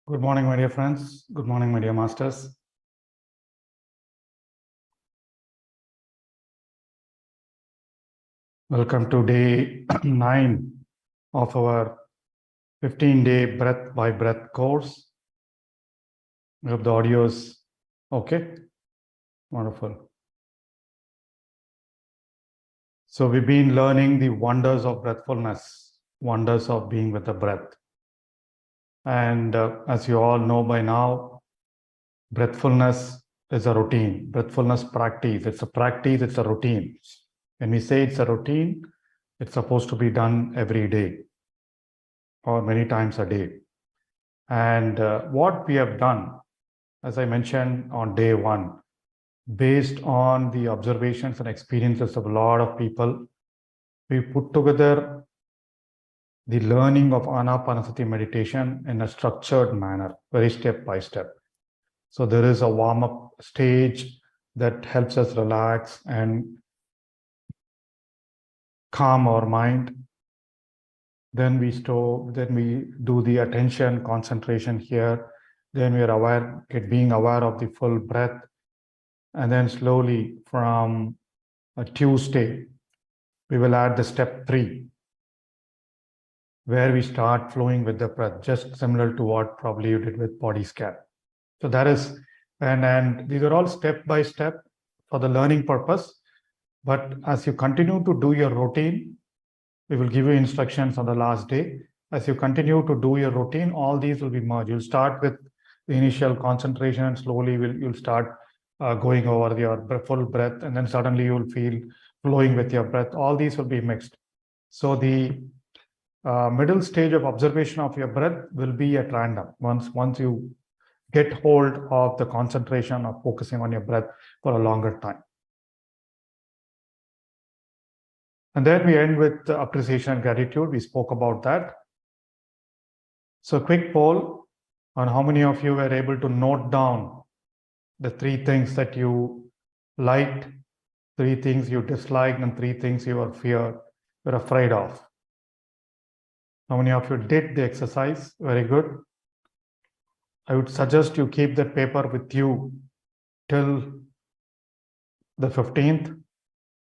Good morning, my dear friends. Good morning, my dear masters. Welcome to day 9 of our 15-day breath by breath course. We hope the audio is okay. Wonderful. So we've been learning the wonders of breathfulness, wonders of being with the breath. And as you all know by now, breathfulness is a routine. Breathfulness practice. It's a practice, it's a routine. When we say it's a routine, it's supposed to be done every day or many times a day. And what we have done, as I mentioned on day 1, based on the observations and experiences of a lot of people, we put together the learning of Anapanasati meditation in a structured manner, very step by step. So there is a warm-up stage that helps us relax and calm our mind. Then we do the attention concentration here. Then we are being aware of the full breath. And then slowly from a Tuesday, we will add the step 3, where we start flowing with the breath, just similar to what probably you did with body scan. So that is, and these are all step by step for the learning purpose. But as you continue to do your routine, we will give you instructions on the last day. As you continue to do your routine, all these will be merged. You'll start with the initial concentration and slowly you'll start going over your full breath, and then suddenly you'll feel flowing with your breath. All these will be mixed. So the middle stage of observation of your breath will be at random. Once you get hold of the concentration of focusing on your breath for a longer time. And then we end with appreciation and gratitude. We spoke about that. So quick poll on how many of you were able to note down the 3 things that you liked, 3 things you disliked, and 3 things you were afraid of. How many of you did the exercise? Very good. I would suggest you keep that paper with you till the 15th.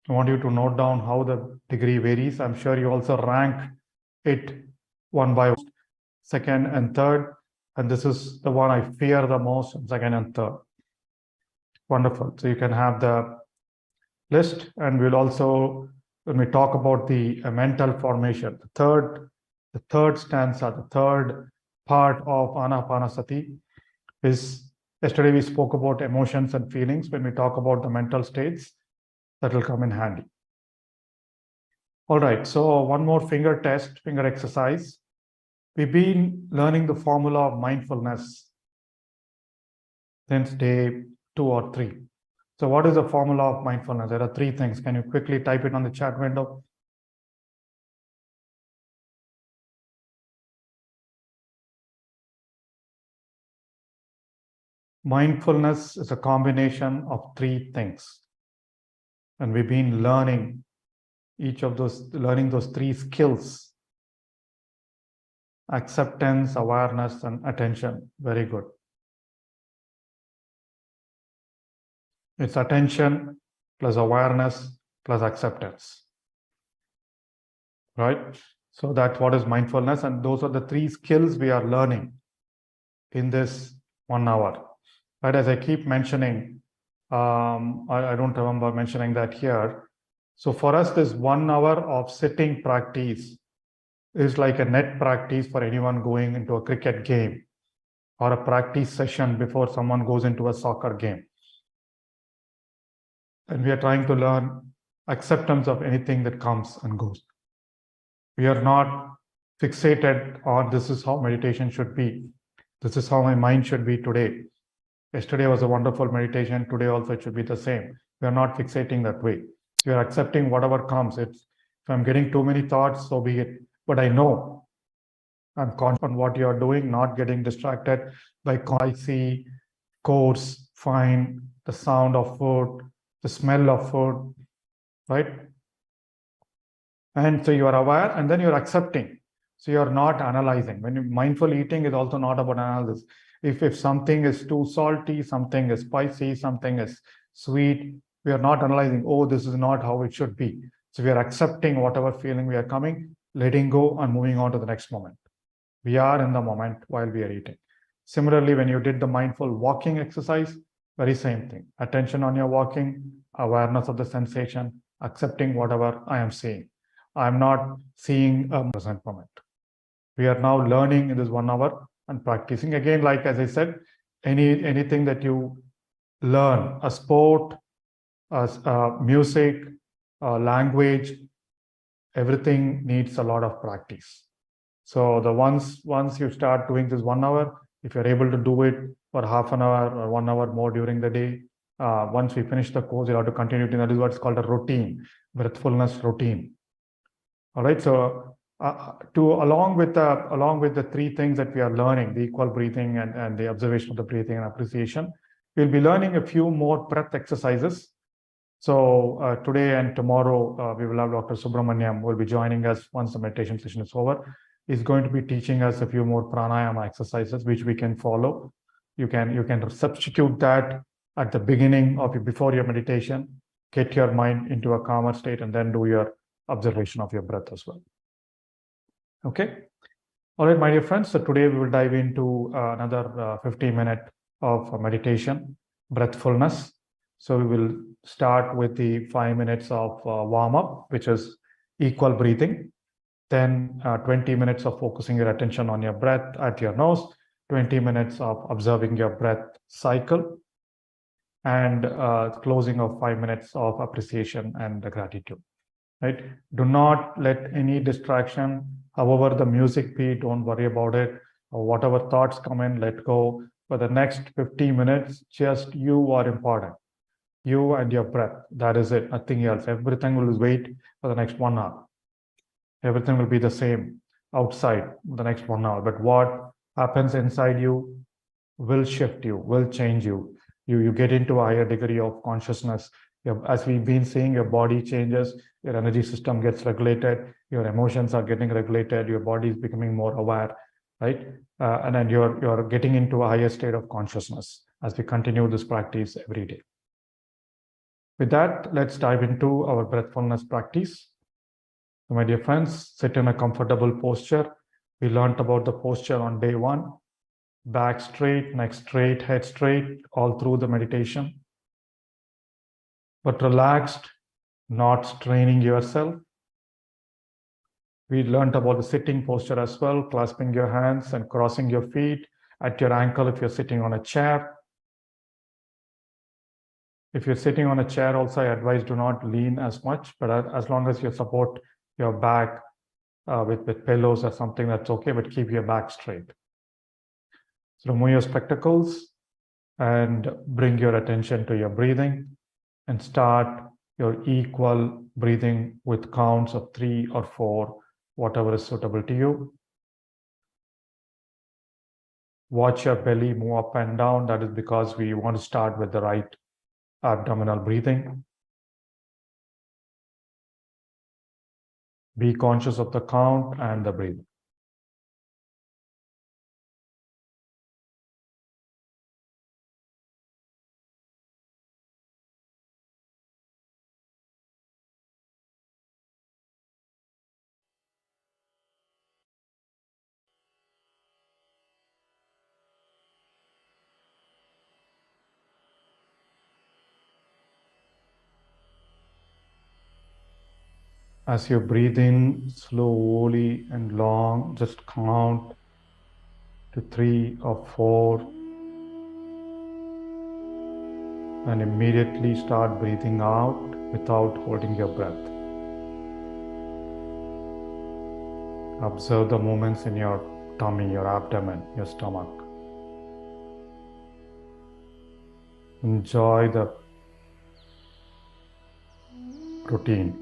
I want you to note down how the degree varies. I'm sure you also rank it one by one, second and third. And this is the one I fear the most, second and third. Wonderful. So you can have the list, and we'll also, when we talk about the mental formation, the third stanza, the third part of Anapanasati is, yesterday we spoke about emotions and feelings. When we talk about the mental states, that will come in handy. All right, so one more finger exercise. We've been learning the formula of mindfulness since day 2 or 3. So what is the formula of mindfulness? There are 3 things. Can you quickly type it on the chat window? Mindfulness is a combination of 3 things. And we've been learning those 3 skills: acceptance, awareness, and attention. Very good. It's attention plus awareness plus acceptance. Right? So that's what is mindfulness. And those are the 3 skills we are learning in this 1 hour. Right? As I keep mentioning, I don't remember mentioning that here. So for us, this 1 hour of sitting practice is like a net practice for anyone going into a cricket game, or a practice session before someone goes into a soccer game. And we are trying to learn acceptance of anything that comes and goes. We are not fixated on this is how meditation should be. This is how my mind should be today. Yesterday was a wonderful meditation. Today also it should be the same. We are not fixating that way. We are accepting whatever comes. If I'm getting too many thoughts, so be it. But I know I'm conscious on what you are doing, not getting distracted by I see, coarse, fine, the sound of food, the smell of food, right? And so you are aware, and then you're accepting. So you're not analyzing. When you mindful eating is also not about analysis. If something is too salty, something is spicy, something is sweet, we are not analyzing, oh, this is not how it should be. So we are accepting whatever feeling we are coming, letting go and moving on to the next moment. We are in the moment while we are eating. Similarly, when you did the mindful walking exercise, very same thing. Attention on your walking, awareness of the sensation, accepting whatever I am seeing. I'm not seeing a present moment. We are now learning in this 1 hour and practicing. Again, like as I said, anything that you learn, a sport, music, language, everything needs a lot of practice. So once you start doing this 1 hour, if you're able to do it for half an hour or 1 hour more during the day, once we finish the course, you'll have to continue. That is what's called a routine, breathfulness routine. All right. So along with the three things that we are learning, the equal breathing and the observation of the breathing and appreciation, we'll be learning a few more breath exercises. So today and tomorrow, we will have Dr. Subramaniam will be joining us once the meditation session is over. He's going to be teaching us a few more pranayama exercises, which we can follow. You can substitute that at the beginning of before your meditation, get your mind into a calmer state, and then do your observation of your breath as well. Okay. All right, my dear friends. So today we will dive into another 15-minute of meditation, breathfulness. So we will start with the 5 minutes of warm-up, which is equal breathing. Then 20 minutes of focusing your attention on your breath at your nose, 20 minutes of observing your breath cycle, and closing of 5 minutes of appreciation and gratitude. Right? Do not let any distraction, however the music be, don't worry about it, or whatever thoughts come in, let go. For the next 50 minutes, just you are important. You and your breath. That is it. Nothing else. Everything will wait for the next 1 hour. Everything will be the same outside the next 1 hour. But what happens inside you will shift you, will change you. You get into a higher degree of consciousness. As we've been seeing, your body changes, your energy system gets regulated, your emotions are getting regulated, your body is becoming more aware, right? And then you're getting into a higher state of consciousness as we continue this practice every day. With that, let's dive into our breathfulness practice. So my dear friends, sit in a comfortable posture. We learned about the posture on day 1. Back straight, neck straight, head straight, all through the meditation. But relaxed, not straining yourself. We learned about the sitting posture as well, clasping your hands and crossing your feet at your ankle if you're sitting on a chair. If you're sitting on a chair also, I advise do not lean as much, but as long as you support your back with pillows or something, that's okay, but keep your back straight. So remove your spectacles and bring your attention to your breathing and start your equal breathing with counts of 3 or 4, whatever is suitable to you. Watch your belly move up and down. That is because we want to start with the right abdominal breathing. Be conscious of the count and the breathing. As you breathe in slowly and long, just count to 3 or 4 and immediately start breathing out without holding your breath. Observe the movements in your tummy, your abdomen, your stomach. Enjoy the routine.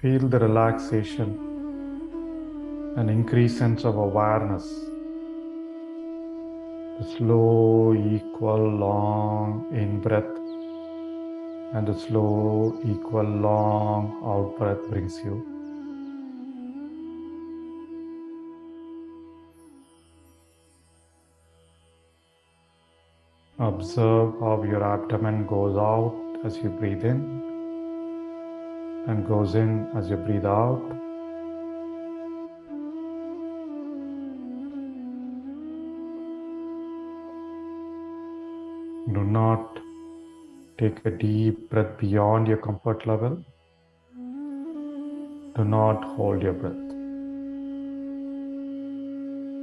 Feel the relaxation and increased sense of awareness. The slow, equal, long in-breath and the slow, equal, long out-breath brings you. Observe how your abdomen goes out as you breathe in and goes in as you breathe out. Do not take a deep breath beyond your comfort level. Do not hold your breath.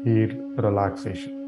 Feel relaxation.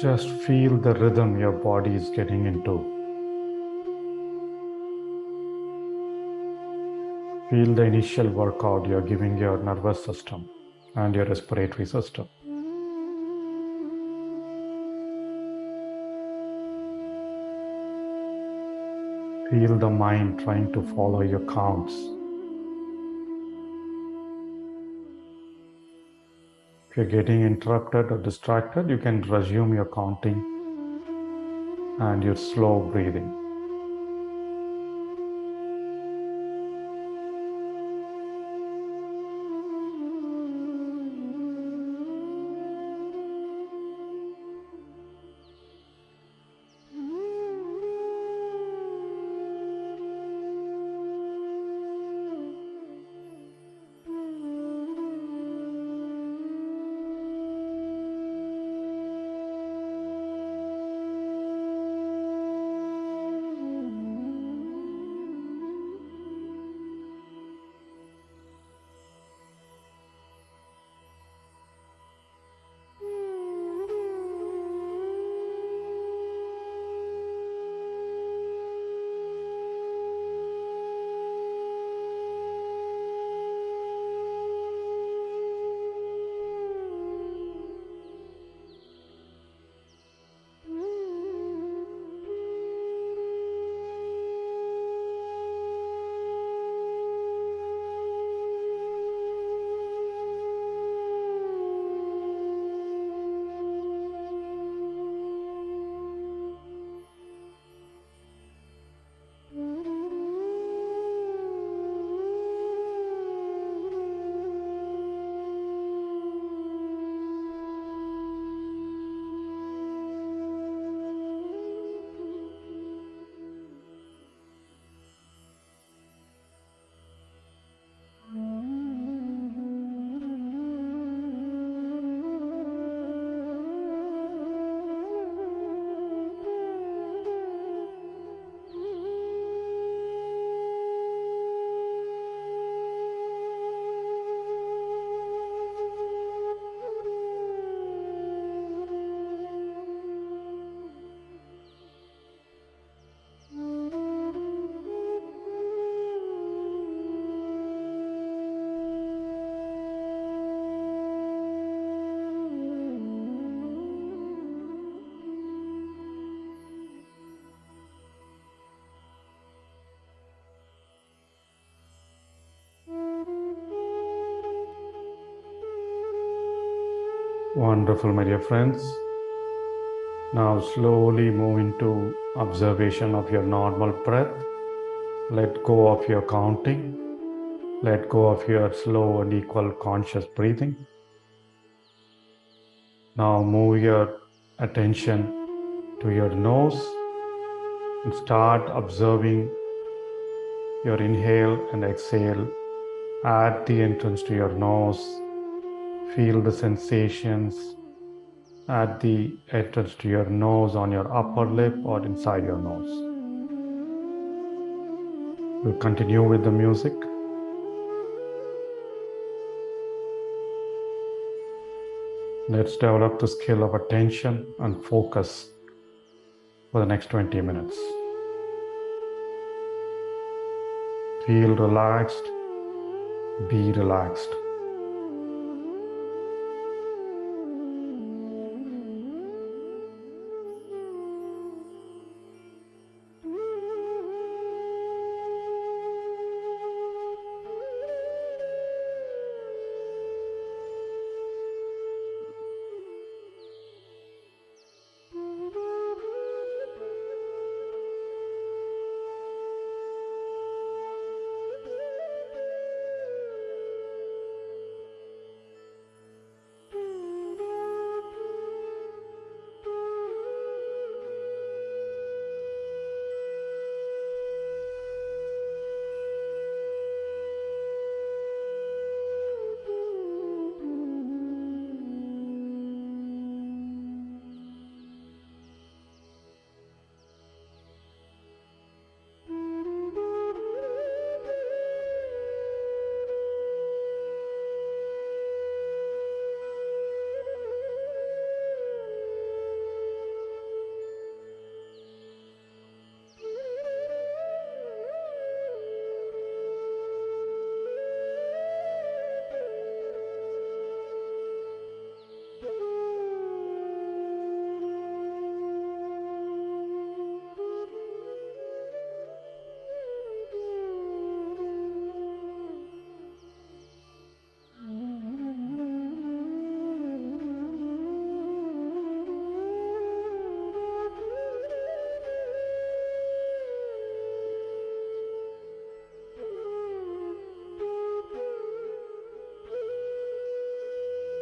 Just feel the rhythm your body is getting into. Feel the initial workout you're giving your nervous system and your respiratory system. Feel the mind trying to follow your counts. If you're getting interrupted or distracted, you can resume your counting and your slow breathing. Wonderful, my dear friends. Now slowly move into observation of your normal breath. Let go of your counting. Let go of your slow and equal conscious breathing. Now move your attention to your nose and start observing your inhale and exhale at the entrance to your nose. Feel the sensations at the entrance to your nose on your upper lip or inside your nose. We'll continue with the music. Let's develop the skill of attention and focus for the next 20 minutes. Feel relaxed, be relaxed.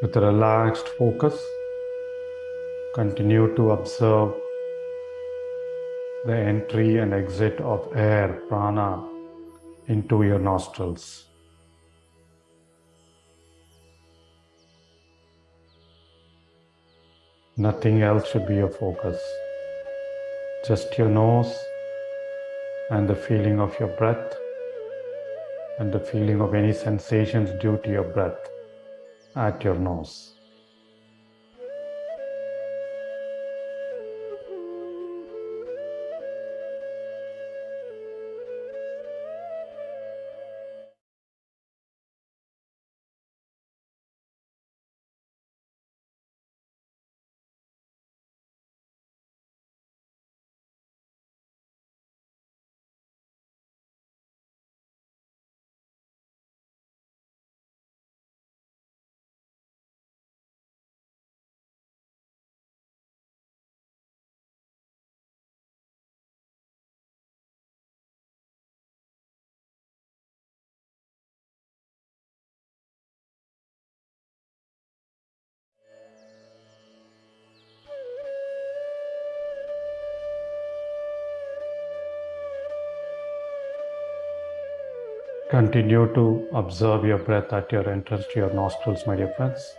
With a relaxed focus, continue to observe the entry and exit of air, prana, into your nostrils. Nothing else should be your focus. Just your nose and the feeling of your breath and the feeling of any sensations due to your breath at your nose. Continue to observe your breath at your entrance to your nostrils, my dear friends.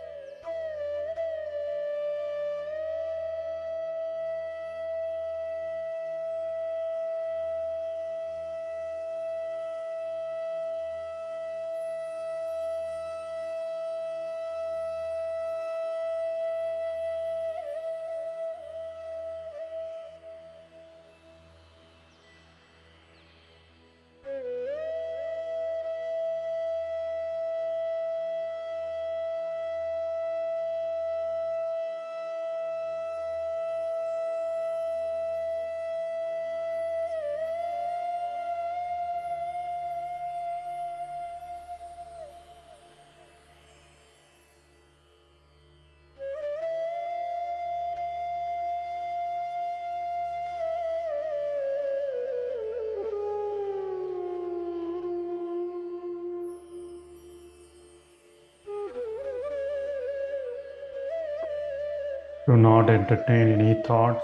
Do not entertain any thoughts,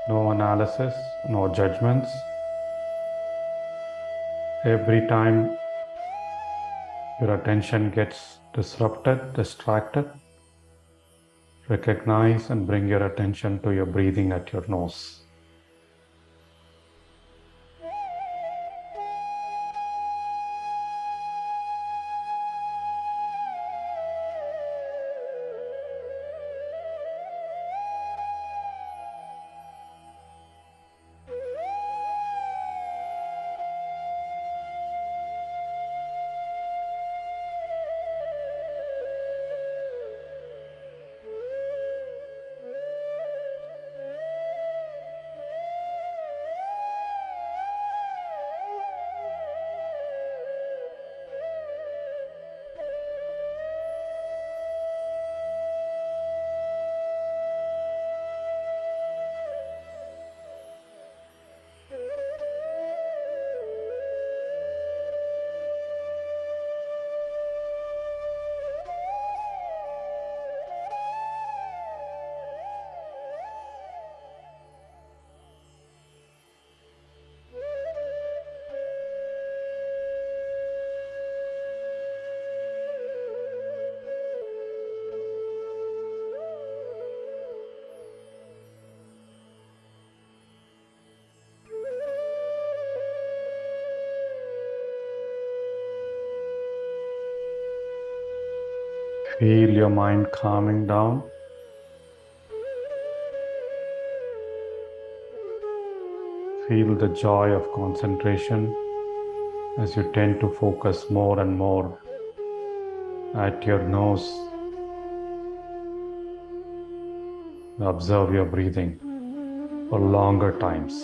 no analysis, no judgments. Every time your attention gets distracted, recognize and bring your attention to your breathing at your nose. Feel your mind calming down. Feel the joy of concentration as you tend to focus more and more at your nose. Observe your breathing for longer times.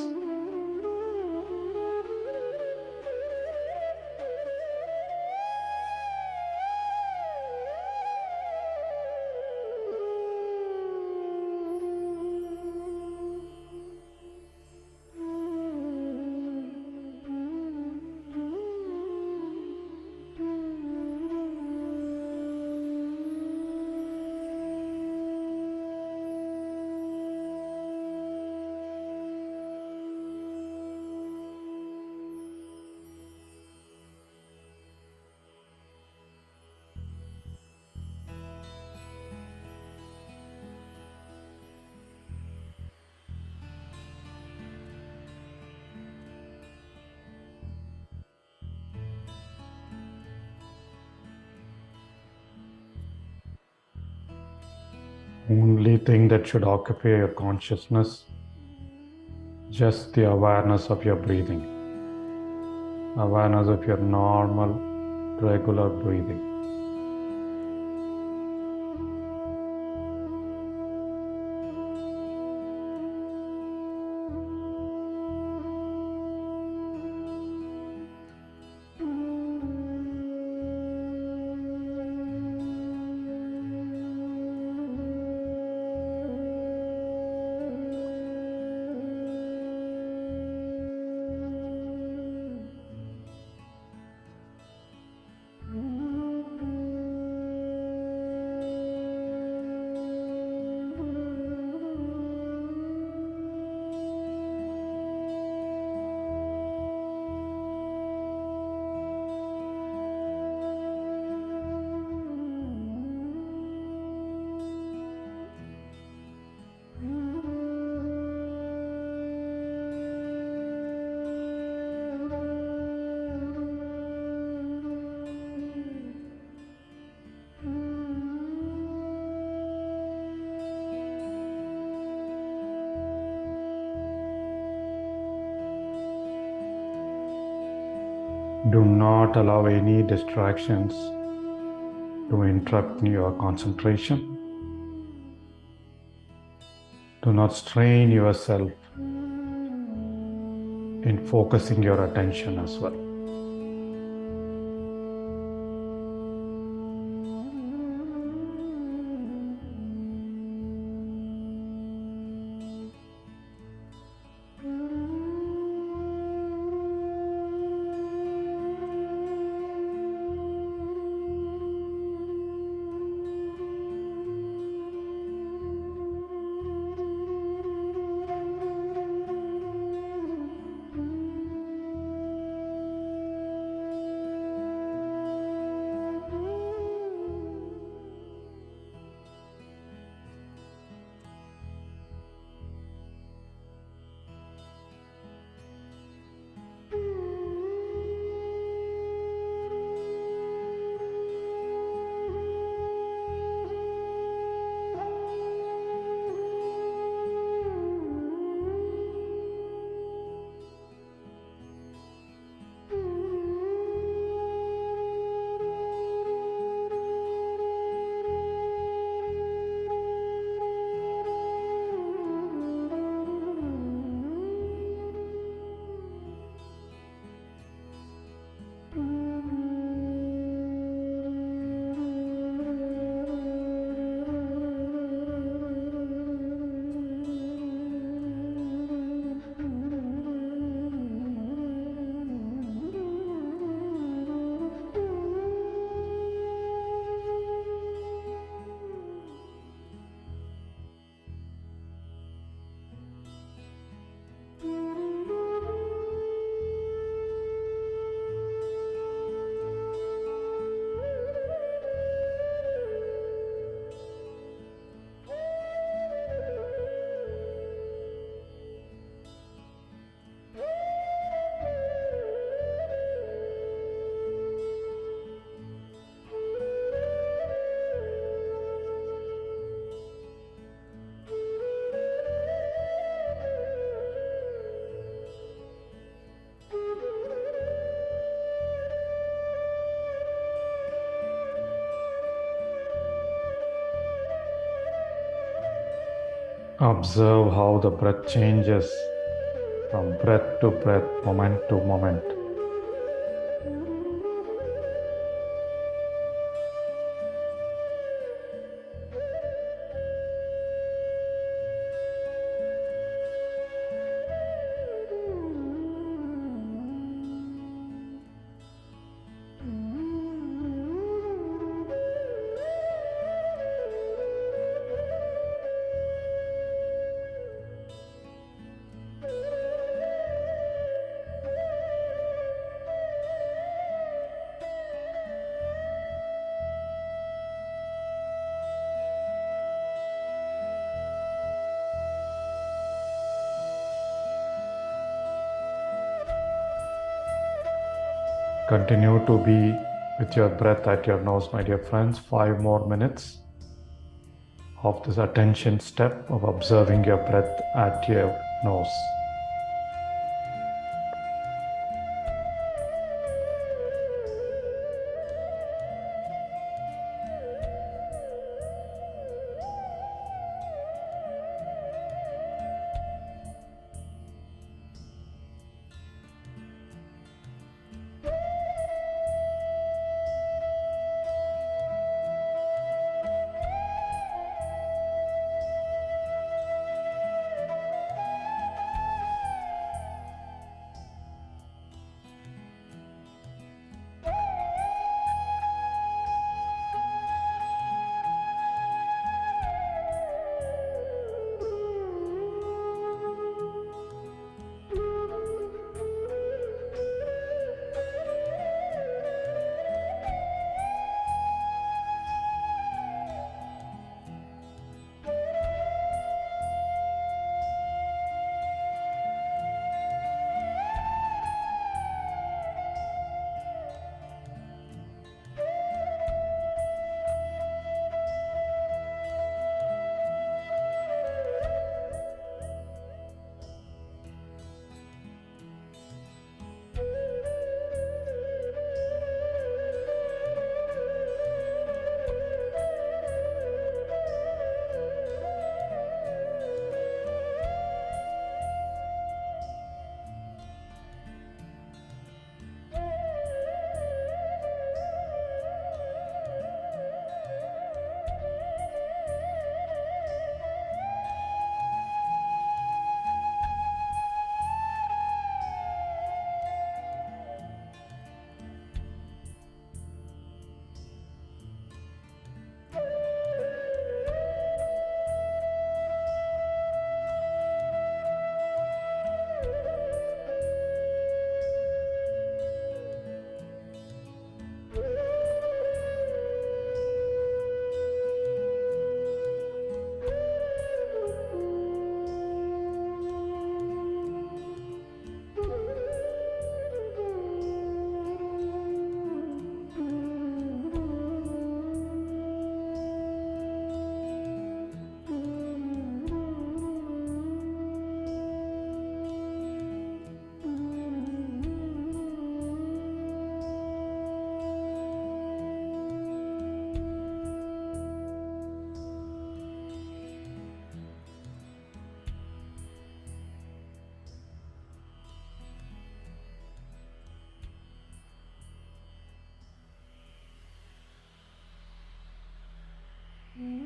Only thing that should occupy your consciousness, just the awareness of your breathing, awareness of your normal, regular breathing. Do not allow any distractions to interrupt your concentration. Do not strain yourself in focusing your attention as well. Observe how the breath changes from breath to breath, moment to moment. Continue to be with your breath at your nose, my dear friends. 5 more minutes of this attention step of observing your breath at your nose.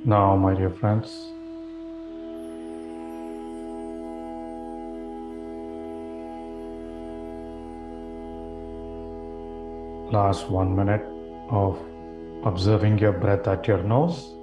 Now, my dear friends, last 1 minute of observing your breath at your nose.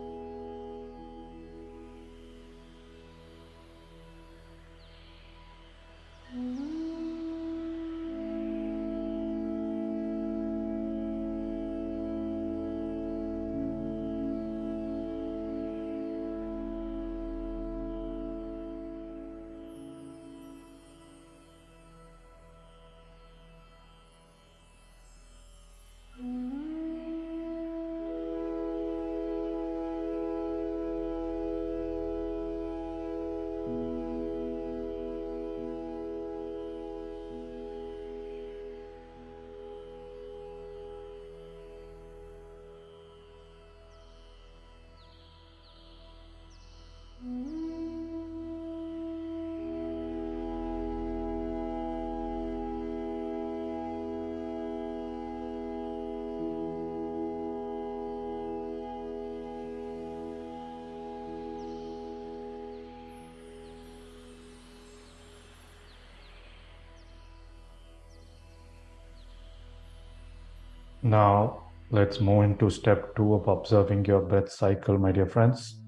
Now, let's move into step 2 of observing your breath cycle, my dear friends.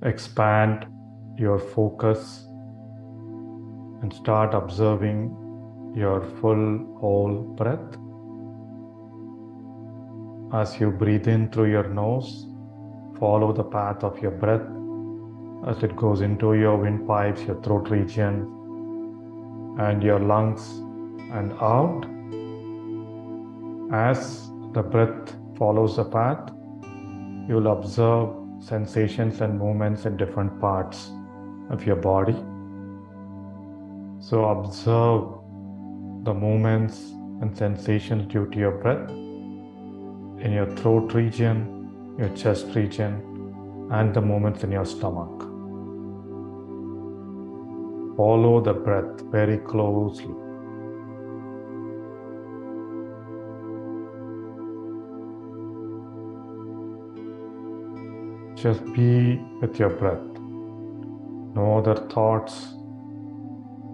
Expand your focus and start observing your full whole breath. As you breathe in through your nose, follow the path of your breath as it goes into your windpipes, your throat region, and your lungs, and out. As the breath follows the path, you will observe sensations and movements in different parts of your body. So observe the movements and sensations due to your breath in your throat region, your chest region, and the movements in your stomach. Follow the breath very closely. Just be with your breath. No other thoughts,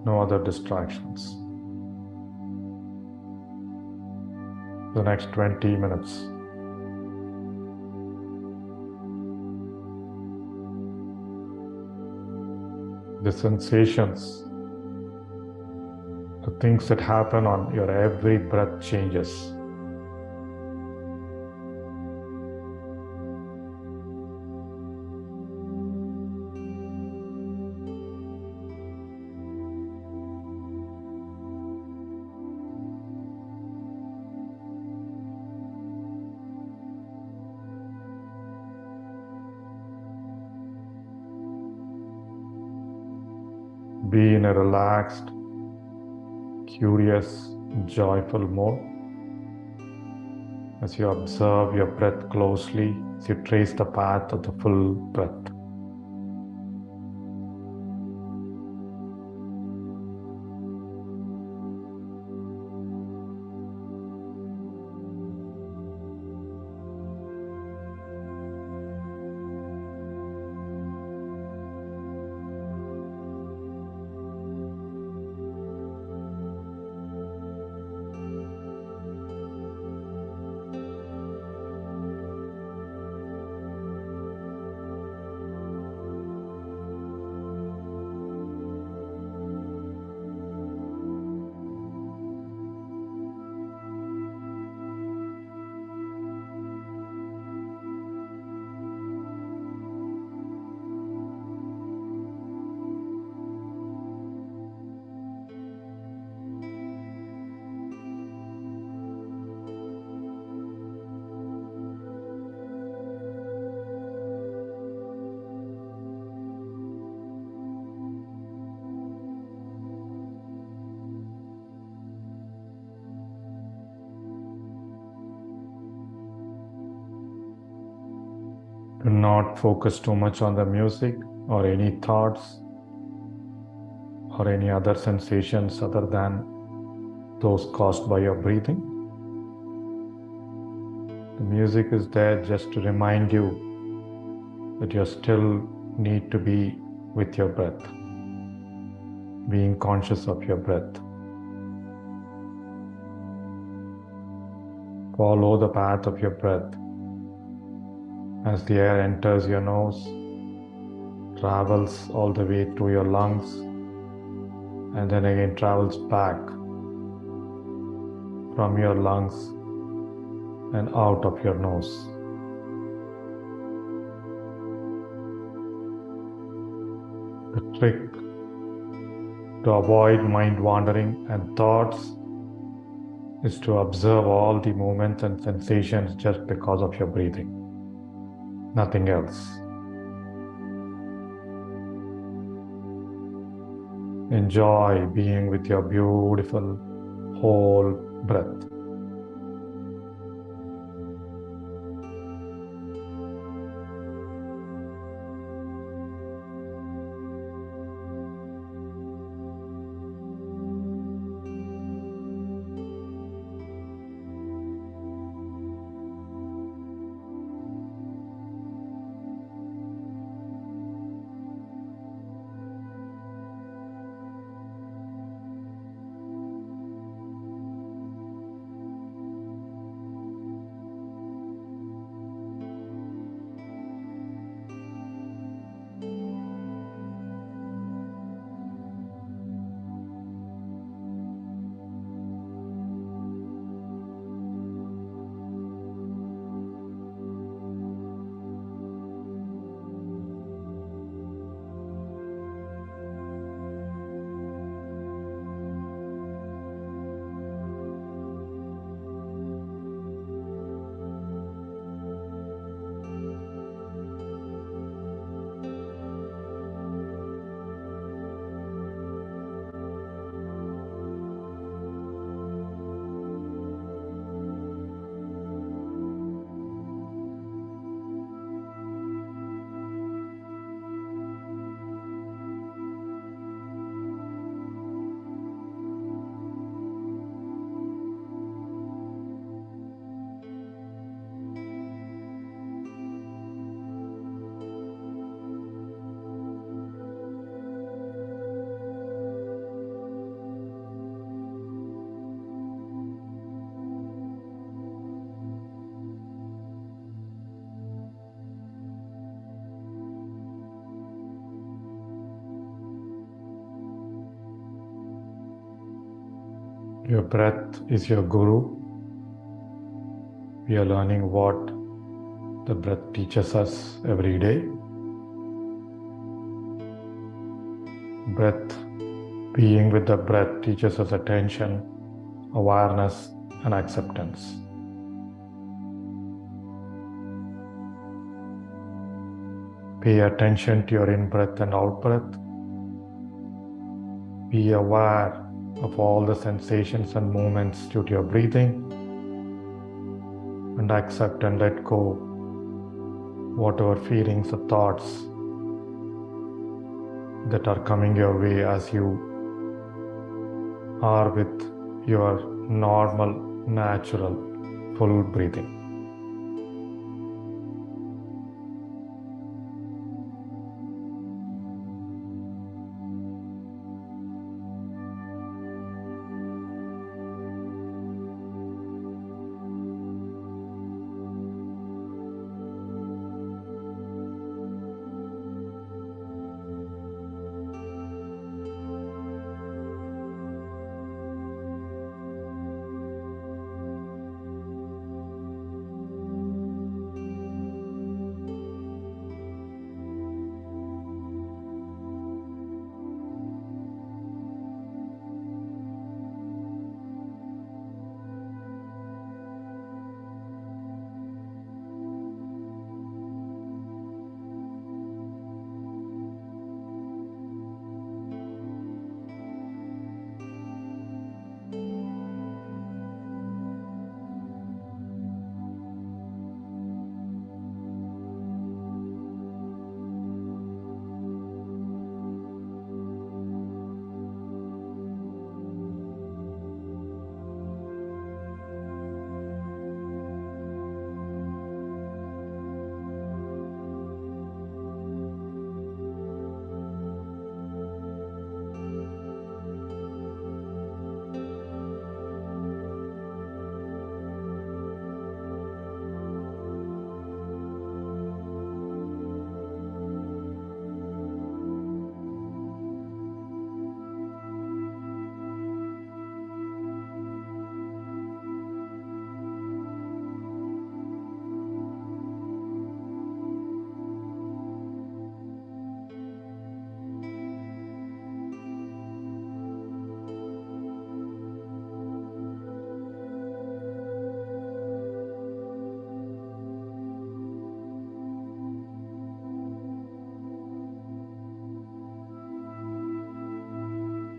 no other distractions. The next 20 minutes. The sensations, the things that happen on your every breath changes. Be in a relaxed, curious, joyful mode as you observe your breath closely, as you trace the path of the full breath. Do not focus too much on the music or any thoughts or any other sensations other than those caused by your breathing. The music is there just to remind you that you still need to be with your breath, being conscious of your breath. Follow the path of your breath as the air enters your nose, travels all the way to your lungs, and then again travels back from your lungs and out of your nose. The trick to avoid mind wandering and thoughts is to observe all the movements and sensations just because of your breathing. Nothing else. Enjoy being with your beautiful whole breath. Your breath is your guru. We are learning what the breath teaches us every day. Breath, being with the breath teaches us attention, awareness, and acceptance. Pay attention to your in-breath and out-breath. Be aware of all the sensations and movements due to your breathing, and accept and let go whatever feelings or thoughts that are coming your way as you are with your normal, natural, full breathing.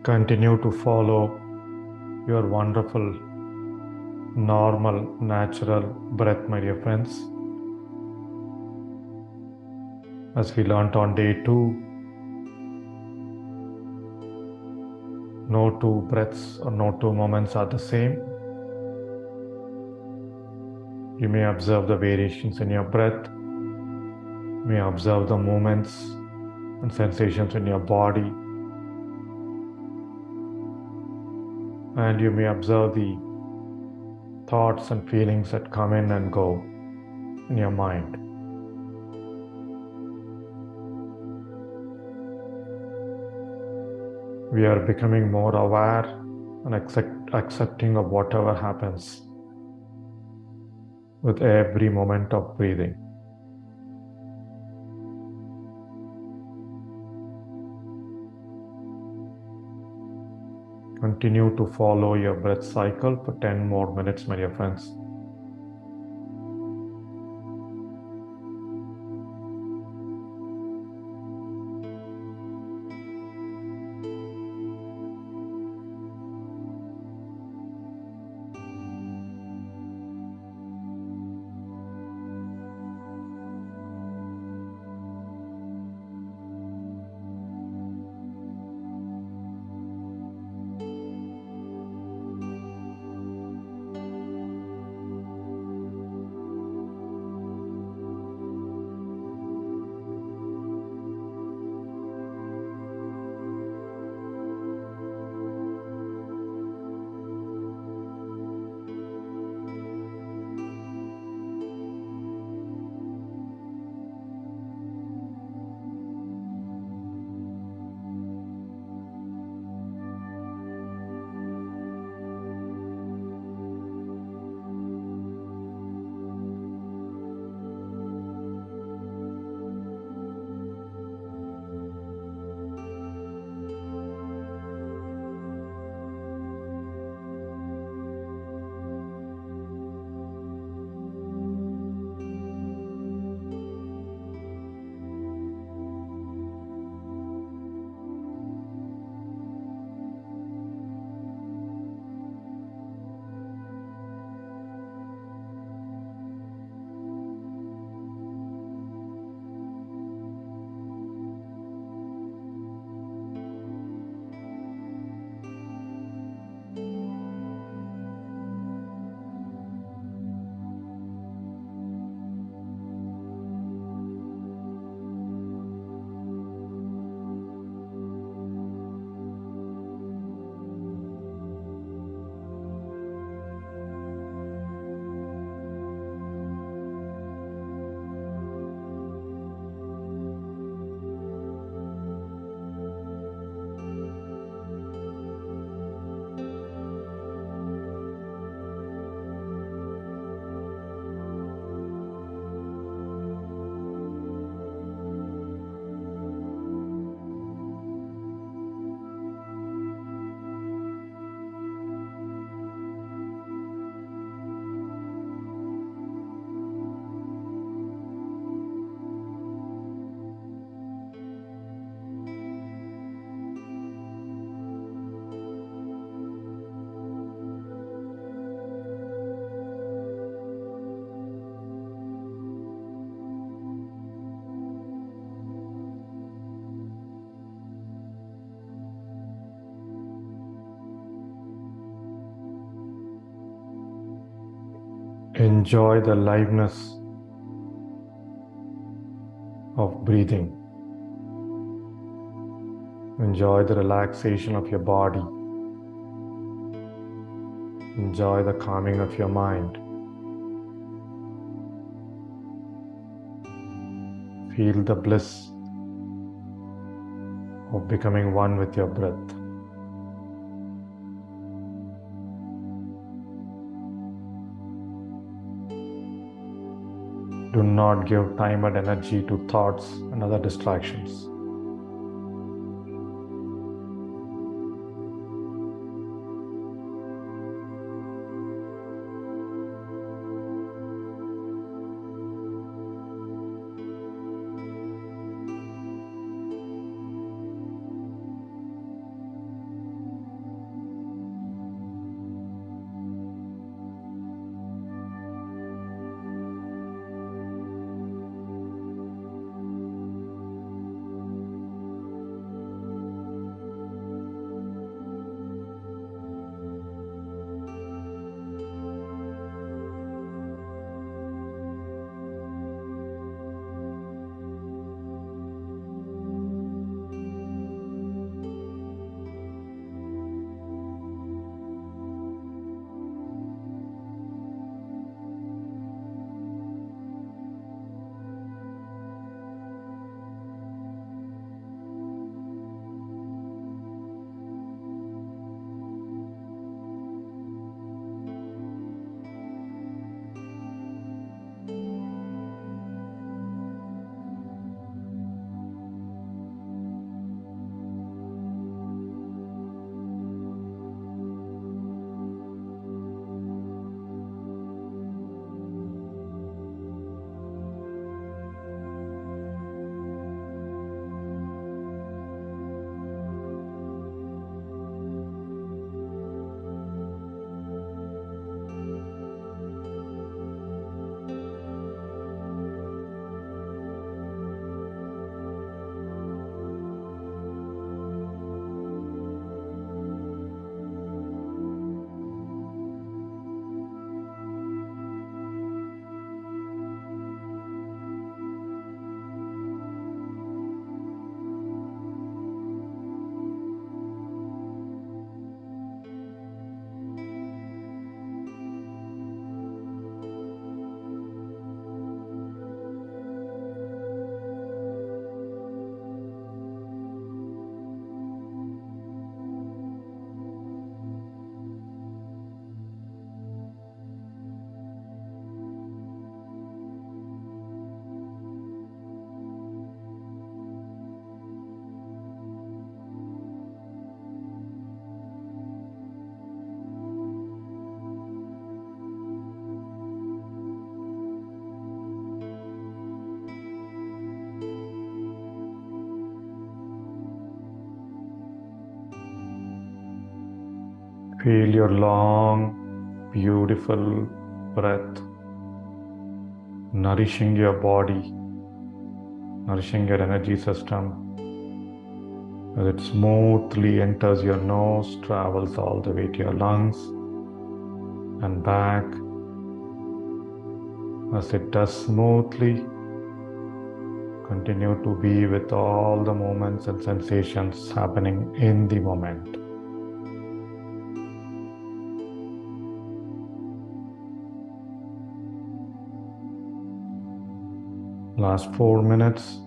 Continue to follow your wonderful, normal, natural breath, my dear friends. As we learnt on day 2, no two breaths or no two moments are the same. You may observe the variations in your breath, you may observe the movements and sensations in your body, and you may observe the thoughts and feelings that come in and go in your mind. We are becoming more aware and accepting of whatever happens with every moment of breathing. Continue to follow your breath cycle for 10 more minutes, my dear friends. Enjoy the aliveness of breathing. Enjoy the relaxation of your body. Enjoy the calming of your mind. Feel the bliss of becoming one with your breath. Do not give time and energy to thoughts and other distractions. Feel your long, beautiful breath nourishing your body, nourishing your energy system. As it smoothly enters your nose, travels all the way to your lungs and back. As it does smoothly, continue to be with all the moments and sensations happening in the moment. Last 4 minutes.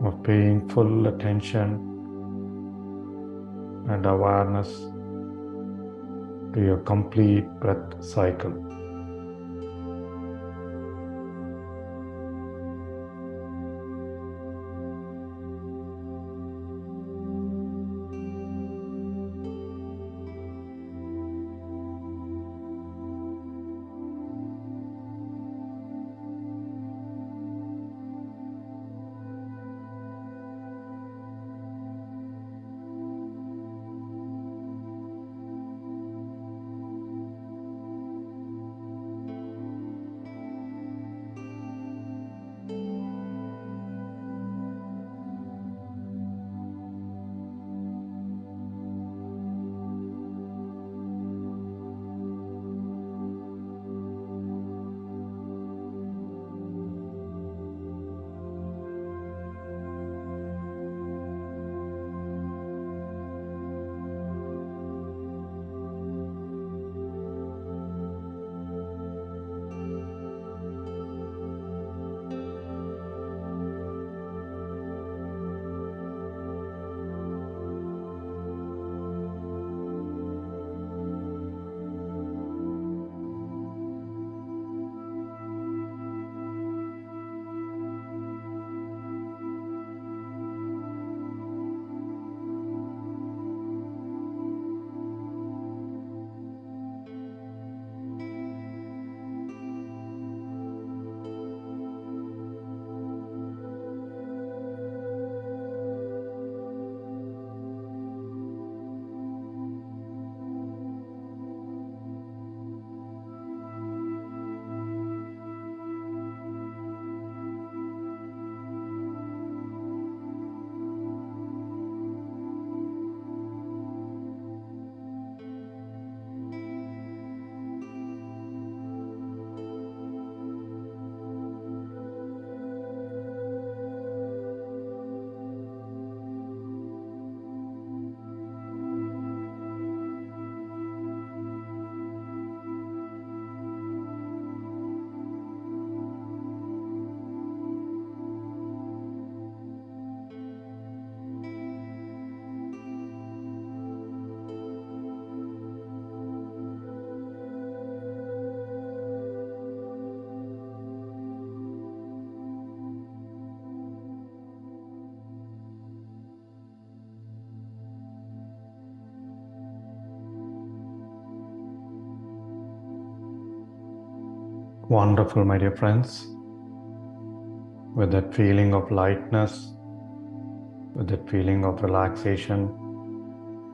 Of paying full attention and awareness to your complete breath cycle. Wonderful, my dear friends. With that feeling of lightness, with that feeling of relaxation,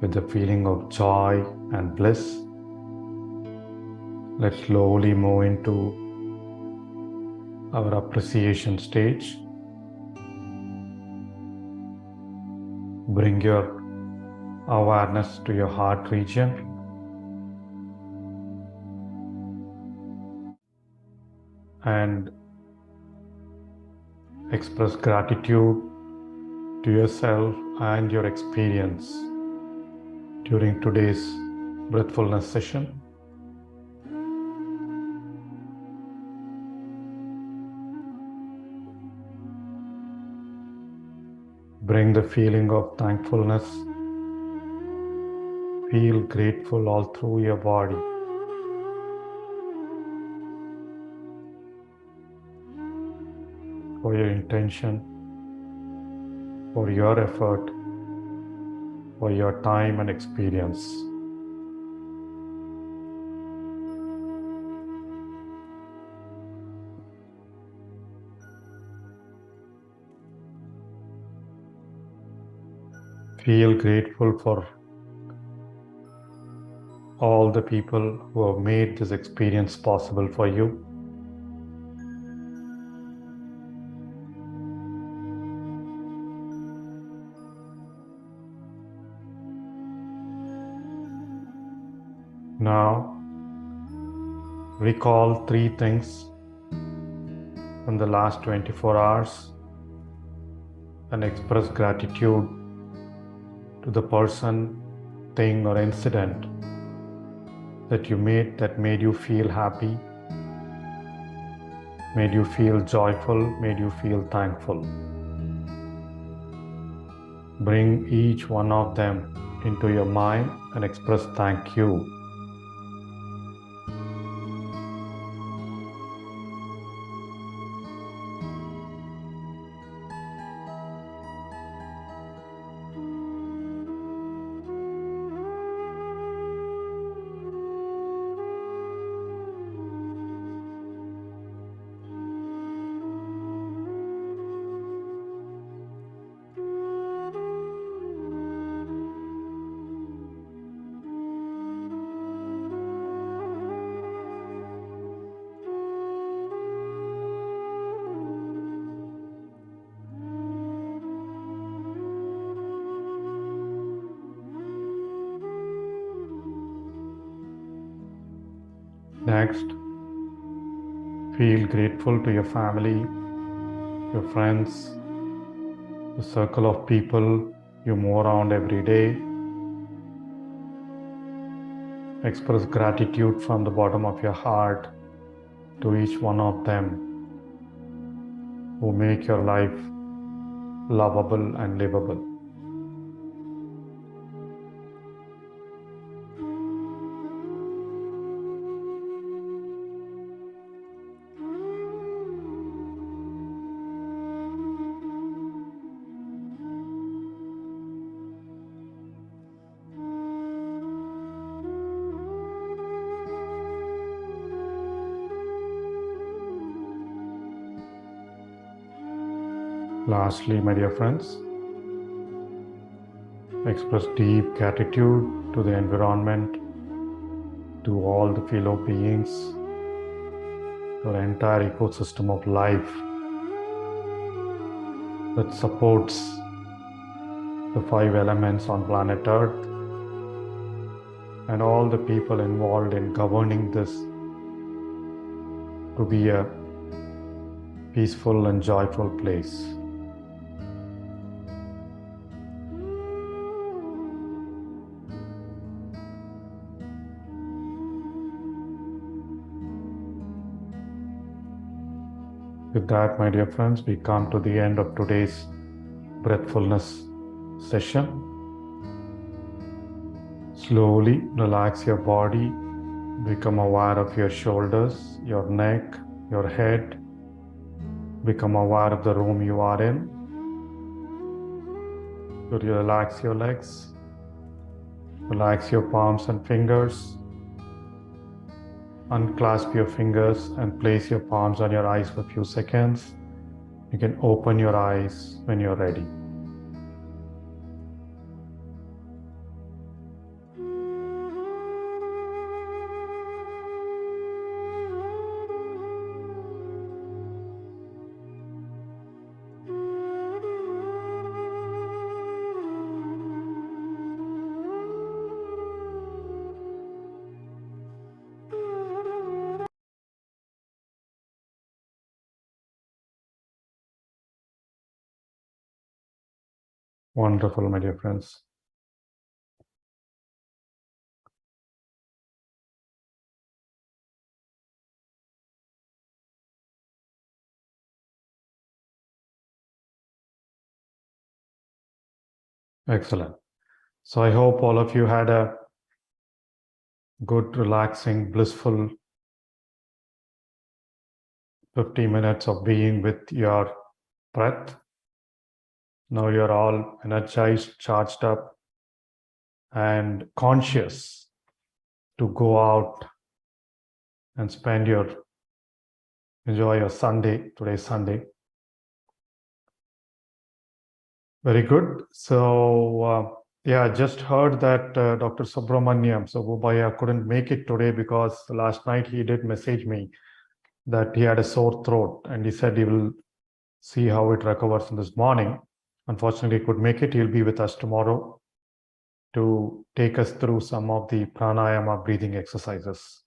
with the feeling of joy and bliss, let's slowly move into our appreciation stage. Bring your awareness to your heart region. And express gratitude to yourself and your experience during today's breathfulness session. Bring the feeling of thankfulness. Feel grateful all through your body. For your intention, for your effort, for your time and experience. Feel grateful for all the people who have made this experience possible for you. Now, recall 3 things from the last 24 hours and express gratitude to the person, thing, or incident that you made that made you feel happy, made you feel joyful, made you feel thankful. Bring each one of them into your mind and express thank you. Next, feel grateful to your family, your friends, the circle of people you move around every day. Express gratitude from the bottom of your heart to each one of them who make your life lovable and livable. Lastly, my dear friends, express deep gratitude to the environment, to all the fellow beings, to the entire ecosystem of life that supports the 5 elements on planet Earth and all the people involved in governing this to be a peaceful and joyful place. With that, my dear friends, we come to the end of today's breathfulness session. Slowly relax your body, become aware of your shoulders, your neck, your head. Become aware of the room you are in. Could you relax your legs? Relax your palms and fingers. unclasp your fingers and place your palms on your eyes for a few seconds. You can open your eyes when you're ready. Wonderful, my dear friends. Excellent. So I hope all of you had a good, relaxing, blissful 50 minutes of being with your breath. Now you're all energized, charged up, and conscious to go out and enjoy your Sunday. Today's Sunday. Very good. So, yeah, I just heard that Dr. Subramaniam, so Bobaya couldn't make it today because last night he did message me that he had a sore throat and he said he will see how it recovers in this morning. Unfortunately, he could make it. He'll be with us tomorrow to take us through some of the pranayama breathing exercises.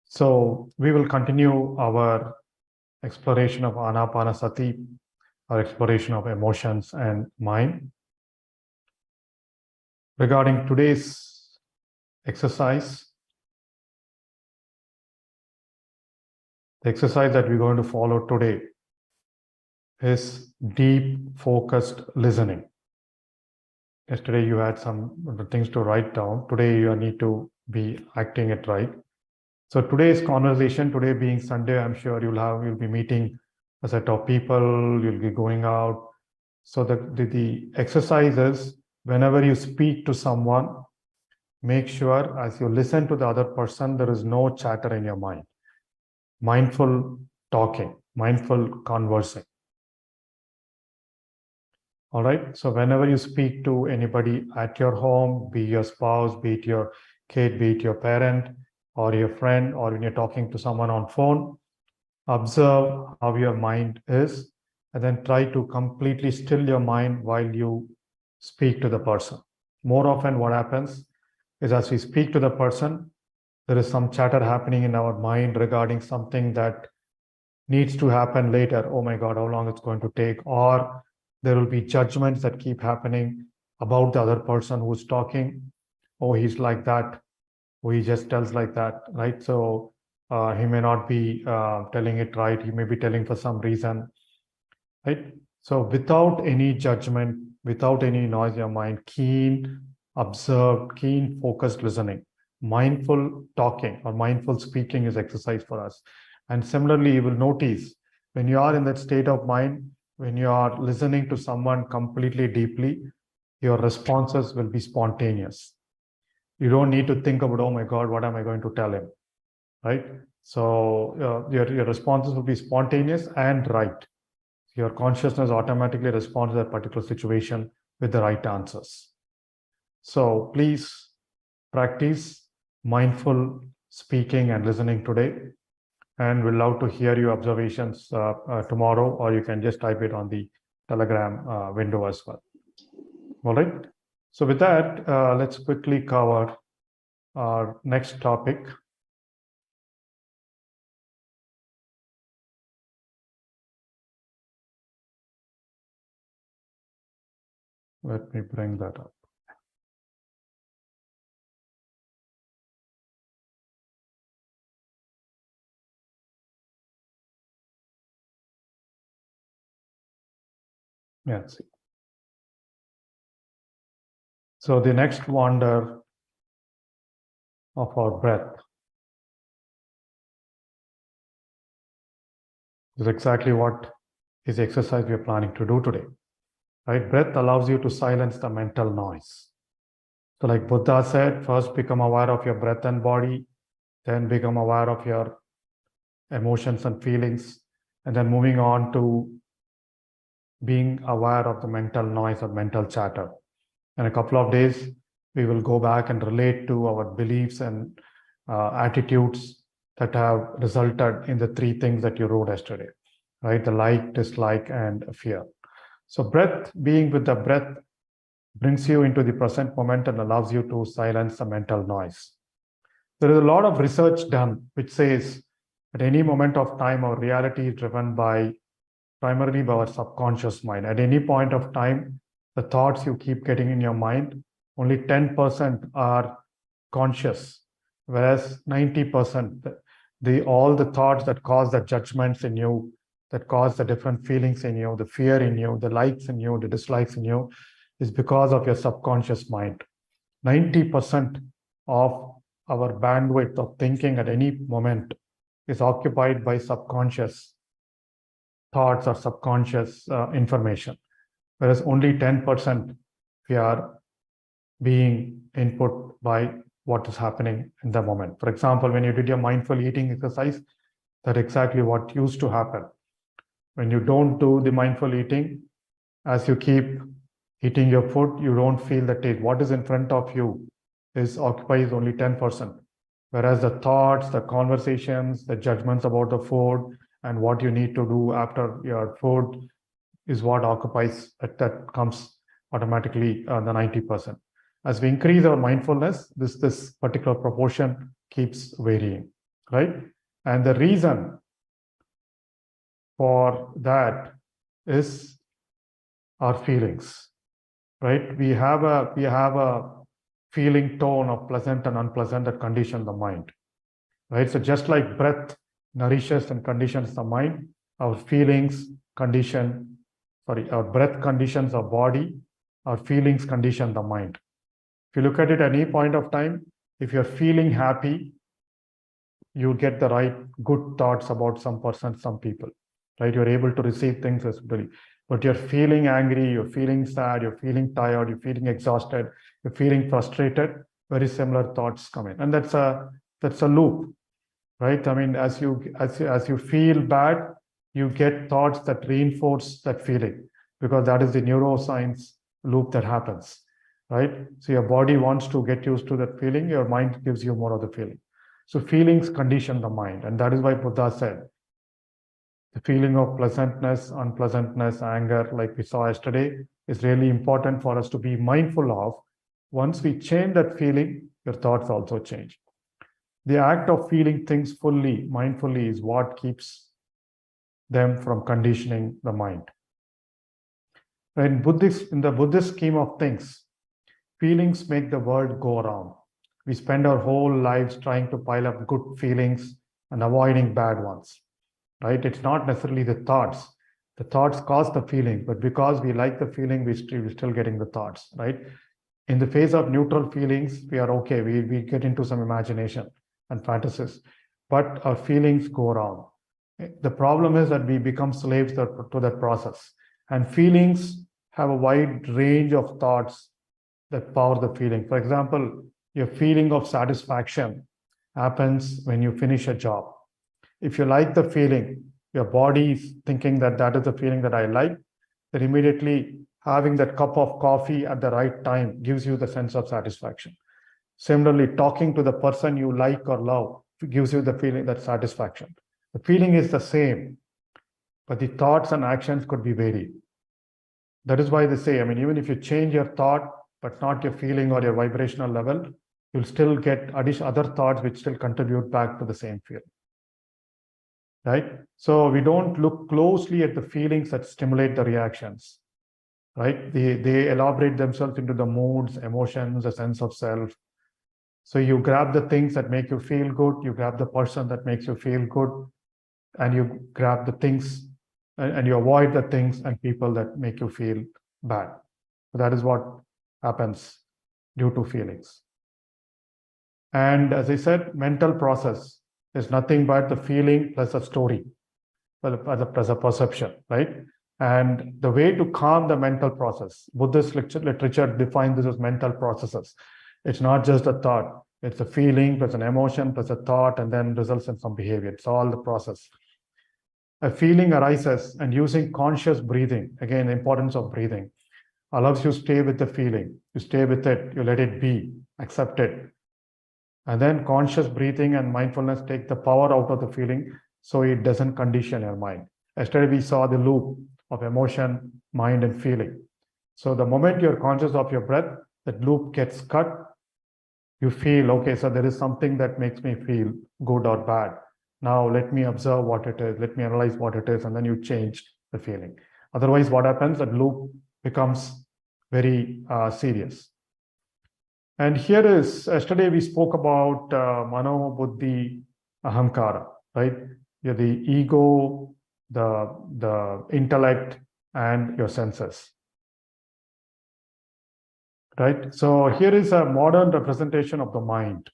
So we will continue our exploration of Anapanasati, our exploration of emotions and mind. Regarding today's exercise, the exercise that we're going to follow today is deep focused listening. Yesterday you had some things to write down. Today you need to be acting it right. So today's conversation, today being Sunday, I'm sure you'll be meeting a set of people, you'll be going out. So the exercise is whenever you speak to someone, make sure as you listen to the other person, there is no chatter in your mind. Mindful talking, mindful conversing. All right. So whenever you speak to anybody at your home, be your spouse, be it your kid, be it your parent or your friend, or when you're talking to someone on phone, observe how your mind is, and then try to completely still your mind while you speak to the person. More often what happens is as we speak to the person, there is some chatter happening in our mind regarding something that needs to happen later. Oh my God, how long it's going to take? Or there will be judgments that keep happening about the other person who's talking. Oh, he's like that. Oh, he just tells like that, right? So he may not be telling it right. He may be telling for some reason, right? So without any judgment, without any noise in your mind, keen, observed, keen, focused listening, mindful talking or mindful speaking is exercise for us. And similarly, you will notice when you are in that state of mind, when you are listening to someone completely deeply, your responses will be spontaneous. You don't need to think about, oh my God, what am I going to tell him, right? So your responses will be spontaneous and right. Your consciousness automatically responds to that particular situation with the right answers. So please practice mindful speaking and listening today. And we'd love to hear your observations tomorrow, or you can just type it on the Telegram window as well. All right. So with that, let's quickly cover our next topic. Let me bring that up. Yeah, see. So the next wonder of our breath is exactly what is the exercise we are planning to do today. Right? Breath allows you to silence the mental noise. So like Buddha said, first become aware of your breath and body, then become aware of your emotions and feelings, and then moving on to being aware of the mental noise or mental chatter. In a couple of days, we will go back and relate to our beliefs and attitudes that have resulted in the three things that you wrote yesterday, right? The like, dislike, and fear. So breath, being with the breath, brings you into the present moment and allows you to silence the mental noise. There is a lot of research done which says at any moment of time, our reality is driven primarily by our subconscious mind. At any point of time, the thoughts you keep getting in your mind, only 10% are conscious, whereas 90%, all the thoughts that cause the judgments in you, that cause the different feelings in you, the fear in you, the likes in you, the dislikes in you, is because of your subconscious mind. 90% of our bandwidth of thinking at any moment is occupied by subconscious thoughts or subconscious information, whereas only 10% we are being input by what is happening in the moment. For example, when you did your mindful eating exercise, that's exactly what used to happen. When you don't do the mindful eating, as you keep eating your food, you don't feel the taste. What is in front of you occupies only 10%, whereas the thoughts, the conversations, the judgments about the food, and what you need to do after your food is what occupies, that comes automatically the 90%. As we increase our mindfulness, this particular proportion keeps varying, right? And the reason for that is our feelings, right? We have a feeling tone of pleasant and unpleasant that condition the mind, right? So just like breath nourishes and conditions the mind, our feelings our breath conditions our body, our feelings condition the mind. If you look at it at any point of time, if you're feeling happy, you get the right good thoughts about some person, some people, right? You're able to receive things as really. But you're feeling angry, you're feeling sad, you're feeling tired, you're feeling exhausted, you're feeling frustrated, very similar thoughts come in. And that's a loop, right? I mean, as you feel bad, you get thoughts that reinforce that feeling, because that is the neuroscience loop that happens, right? So your body wants to get used to that feeling, your mind gives you more of the feeling. So feelings condition the mind, and that is why Buddha said, the feeling of pleasantness, unpleasantness, anger, like we saw yesterday, is really important for us to be mindful of. Once we change that feeling, your thoughts also change. The act of feeling things fully, mindfully, is what keeps them from conditioning the mind. In the Buddhist scheme of things, feelings make the world go around. We spend our whole lives trying to pile up good feelings and avoiding bad ones, right? It's not necessarily the thoughts. The thoughts cause the feeling, but because we like the feeling, we're still getting the thoughts, right? In the face of neutral feelings, we are okay. We get into some imagination and fantasies, but our feelings go around. The problem is that we become slaves to that process, and feelings have a wide range of thoughts that power the feeling. For example, your feeling of satisfaction happens when you finish a job. If you like the feeling, your body is thinking that is the feeling that I like, then immediately having that cup of coffee at the right time gives you the sense of satisfaction. Similarly, talking to the person you like or love gives you the feeling, that satisfaction. The feeling is the same, but the thoughts and actions could be varied. That is why they say, I mean, even if you change your thought, but not your feeling or your vibrational level, you'll still get other thoughts which still contribute back to the same feeling, right? So we don't look closely at the feelings that stimulate the reactions, right? They elaborate themselves into the moods, emotions, a sense of self. So you grab the things that make you feel good, you grab the person that makes you feel good, and you grab the things and you avoid the things and people that make you feel bad. So that is what happens due to feelings. And as I said, mental process is nothing but the feeling plus a story, plus a perception, right? And the way to calm the mental process, Buddhist literature defines this as mental processes. It's not just a thought. It's a feeling, plus an emotion, plus a thought, and then results in some behavior. It's all the process. A feeling arises, and using conscious breathing, again, the importance of breathing, allows you to stay with the feeling. You stay with it, you let it be, accept it. And then conscious breathing and mindfulness take the power out of the feeling so it doesn't condition your mind. Yesterday, we saw the loop of emotion, mind, and feeling. So the moment you're conscious of your breath, that loop gets cut. You feel, okay, so there is something that makes me feel good or bad. Now let me observe what it is, let me analyze what it is, and then you change the feeling. Otherwise, what happens? That loop becomes very serious. And here is, yesterday we spoke about Mano, Buddhi, Ahamkara, right? You're the ego, the intellect, and your senses. Right? So here is a modern representation of the mind.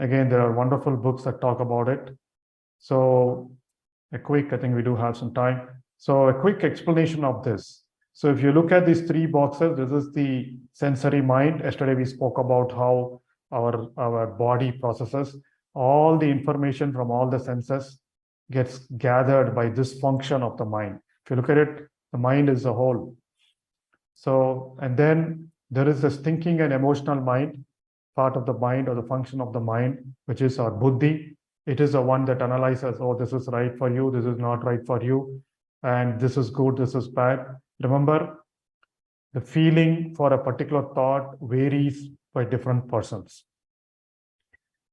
Again, there are wonderful books that talk about it. So I think we do have some time. So a quick explanation of this. So if you look at these three boxes, this is the sensory mind. Yesterday we spoke about how our body processes all the information from all the senses gets gathered by this function of the mind. If you look at it, the mind is a whole. So, and then there is this thinking and emotional mind, part of the mind or the function of the mind, which is our buddhi. It is the one that analyzes, oh, this is right for you, this is not right for you, and this is good, this is bad. Remember, the feeling for a particular thought varies by different persons.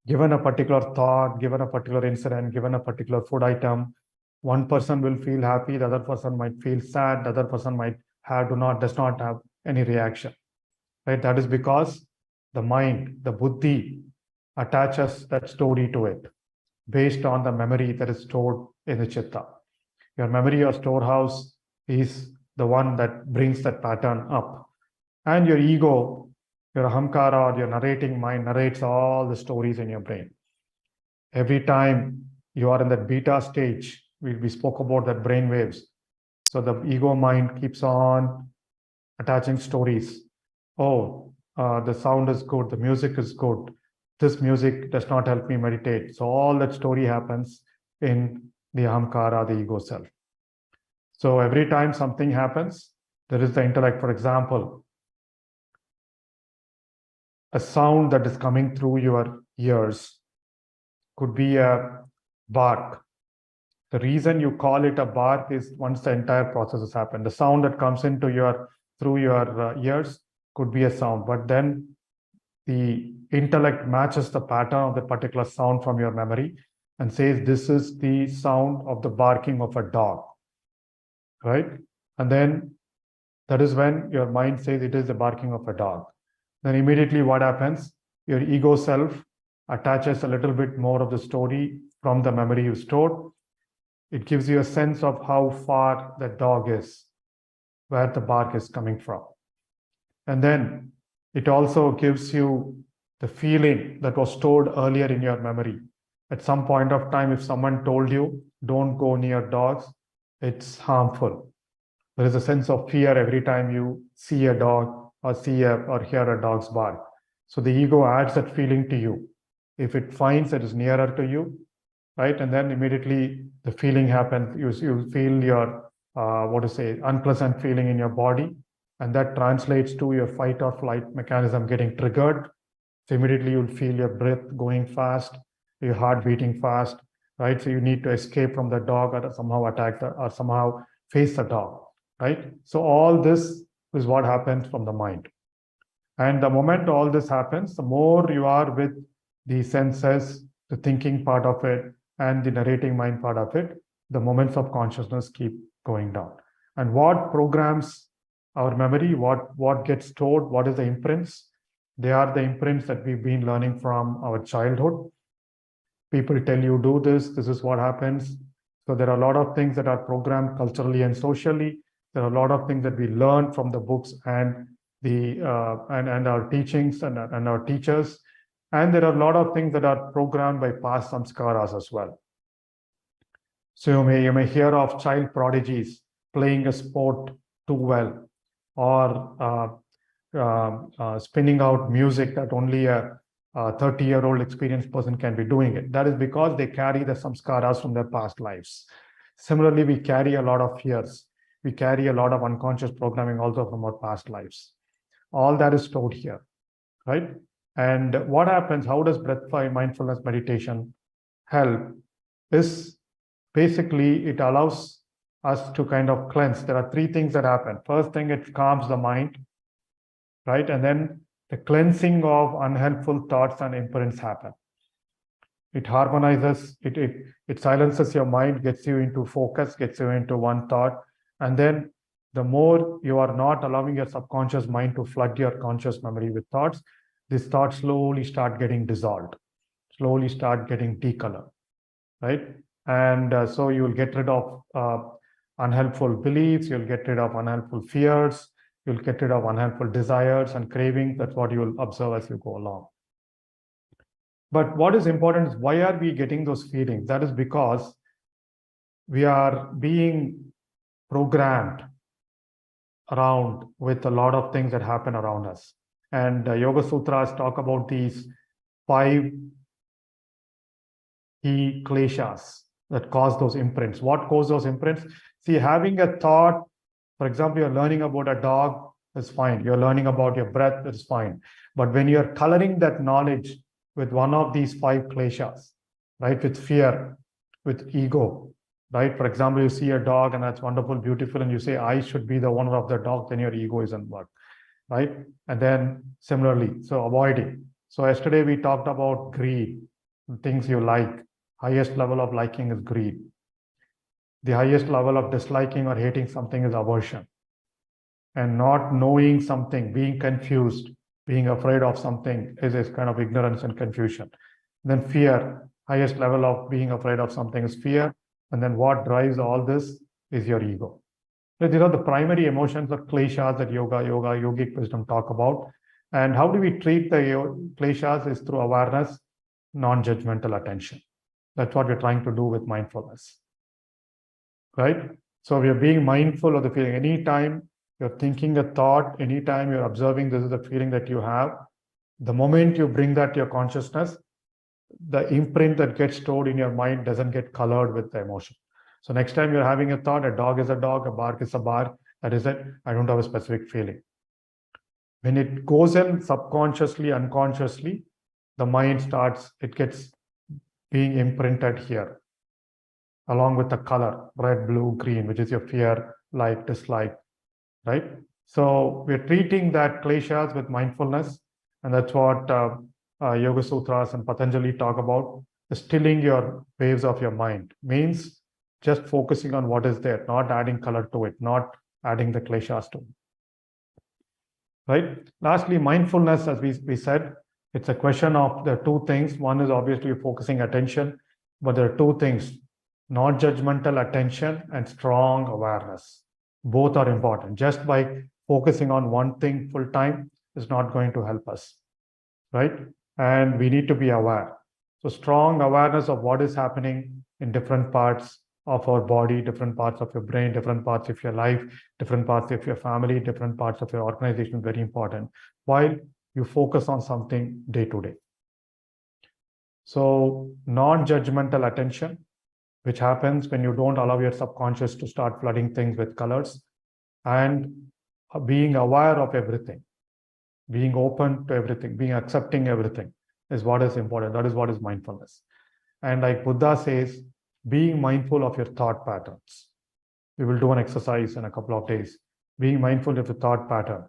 Given a particular thought, given a particular incident, given a particular food item, one person will feel happy, the other person might feel sad, the other person might does not have any reaction. Right? That is because the mind, the buddhi, attaches that story to it based on the memory that is stored in the chitta. Your memory or storehouse is the one that brings that pattern up. And your ego, your ahamkara or your narrating mind narrates all the stories in your brain. Every time you are in that beta stage, we spoke about that brain waves. So the ego mind keeps on attaching stories. Oh, the sound is good, the music is good. This music does not help me meditate. So all that story happens in the ahamkara, the ego self. So every time something happens, there is the intellect. For example, a sound that is coming through your ears could be a bark. The reason you call it a bark is once the entire process has happened. The sound that comes into through your ears could be a sound, but then the intellect matches the pattern of the particular sound from your memory and says this is the sound of the barking of a dog, right? And then that is when your mind says it is the barking of a dog. Then immediately what happens? Your ego self attaches a little bit more of the story from the memory you stored. It gives you a sense of how far the dog is, where the bark is coming from. And then it also gives you the feeling that was stored earlier in your memory. At some point of time, if someone told you, don't go near dogs, it's harmful. There is a sense of fear every time you see a dog or or hear a dog's bark. So the ego adds that feeling to you. If it finds that is nearer to you, right? And then immediately the feeling happens. You feel your, unpleasant feeling in your body. And that translates to your fight or flight mechanism getting triggered. So immediately you'll feel your breath going fast, your heart beating fast, right? So you need to escape from the dog or somehow or somehow face the dog, right? So all this is what happens from the mind. And the moment all this happens, the more you are with the senses, the thinking part of it, and the narrating mind part of it, the moments of consciousness keep going down. And what programs our memory, what gets stored, what is the imprints? They are the imprints that we've been learning from our childhood. People tell you, do this is what happens. So there are a lot of things that are programmed culturally and socially. There are a lot of things that we learn from the books and and our teachings and our teachers. And there are a lot of things that are programmed by past samskaras as well. So you may hear of child prodigies playing a sport too well, or spinning out music that only a 30-year-old experienced person can be doing it. That is because they carry the samskaras from their past lives. Similarly, we carry a lot of fears. We carry a lot of unconscious programming also from our past lives. All that is stored here, right? And what happens, how does breath mindfulness meditation help? Is basically it allows us to kind of cleanse. There are three things that happen. First thing, it calms the mind, right? And then the cleansing of unhelpful thoughts and imprints happen. It harmonizes, it silences your mind, gets you into focus, gets you into one thought. And then the more you are not allowing your subconscious mind to flood your conscious memory with thoughts, these thoughts slowly start getting dissolved, slowly start getting decolored, right? And so you will get rid of unhelpful beliefs, you'll get rid of unhelpful fears, you'll get rid of unhelpful desires and cravings. That's what you will observe as you go along. But what is important is, why are we getting those feelings? That is because we are being programmed around with a lot of things that happen around us. And Yoga Sutras talk about these 5 key kleshas that cause those imprints. What causes those imprints? See, having a thought, for example, you're learning about a dog, is fine. You're learning about your breath, it's fine. But when you're coloring that knowledge with one of these 5 kleshas, right, with fear, with ego, right? For example, you see a dog and that's wonderful, beautiful, and you say, I should be the owner of the dog, then your ego isn't work, right? And then similarly, so avoiding. So yesterday we talked about greed, things you like. Highest level of liking is greed. The highest level of disliking or hating something is aversion. And not knowing something, being confused, being afraid of something is kind of ignorance and confusion. Then fear, highest level of being afraid of something is fear. And then what drives all this is your ego. So these are the primary emotions or kleshas that yogic wisdom talk about. And how do we treat the kleshas is through awareness, non-judgmental attention. That's what we're trying to do with mindfulness, right? So we are being mindful of the feeling. Anytime you're thinking a thought, anytime you're observing this is the feeling that you have, the moment you bring that to your consciousness, the imprint that gets stored in your mind doesn't get colored with the emotion. So next time you're having a thought, a dog is a dog, a bark is a bark, that is it, I don't have a specific feeling. When it goes in subconsciously, unconsciously, the mind starts, it gets being imprinted here, along with the color, red, blue, green, which is your fear, like, dislike, right? So we're treating that kleshas with mindfulness, and that's what Yoga Sutras and Patanjali talk about. Stilling your waves of your mind means just focusing on what is there, not adding color to it, not adding the kleshas to it, right? Lastly, mindfulness, as we said, it's a question of the 2 things. One is obviously focusing attention, but there are 2 things, non-judgmental attention and strong awareness. Both are important. Just by focusing on one thing full time is not going to help us, right? And we need to be aware. So strong awareness of what is happening in different parts of our body, different parts of your brain, different parts of your life, different parts of your family, different parts of your organization is very important, while you focus on something day to day. So non-judgmental attention, which happens when you don't allow your subconscious to start flooding things with colors, and being aware of everything, being open to everything, being accepting everything is what is important. That is what is mindfulness. And like Buddha says, being mindful of your thought patterns. We will do an exercise in a couple of days. Being mindful of the thought pattern.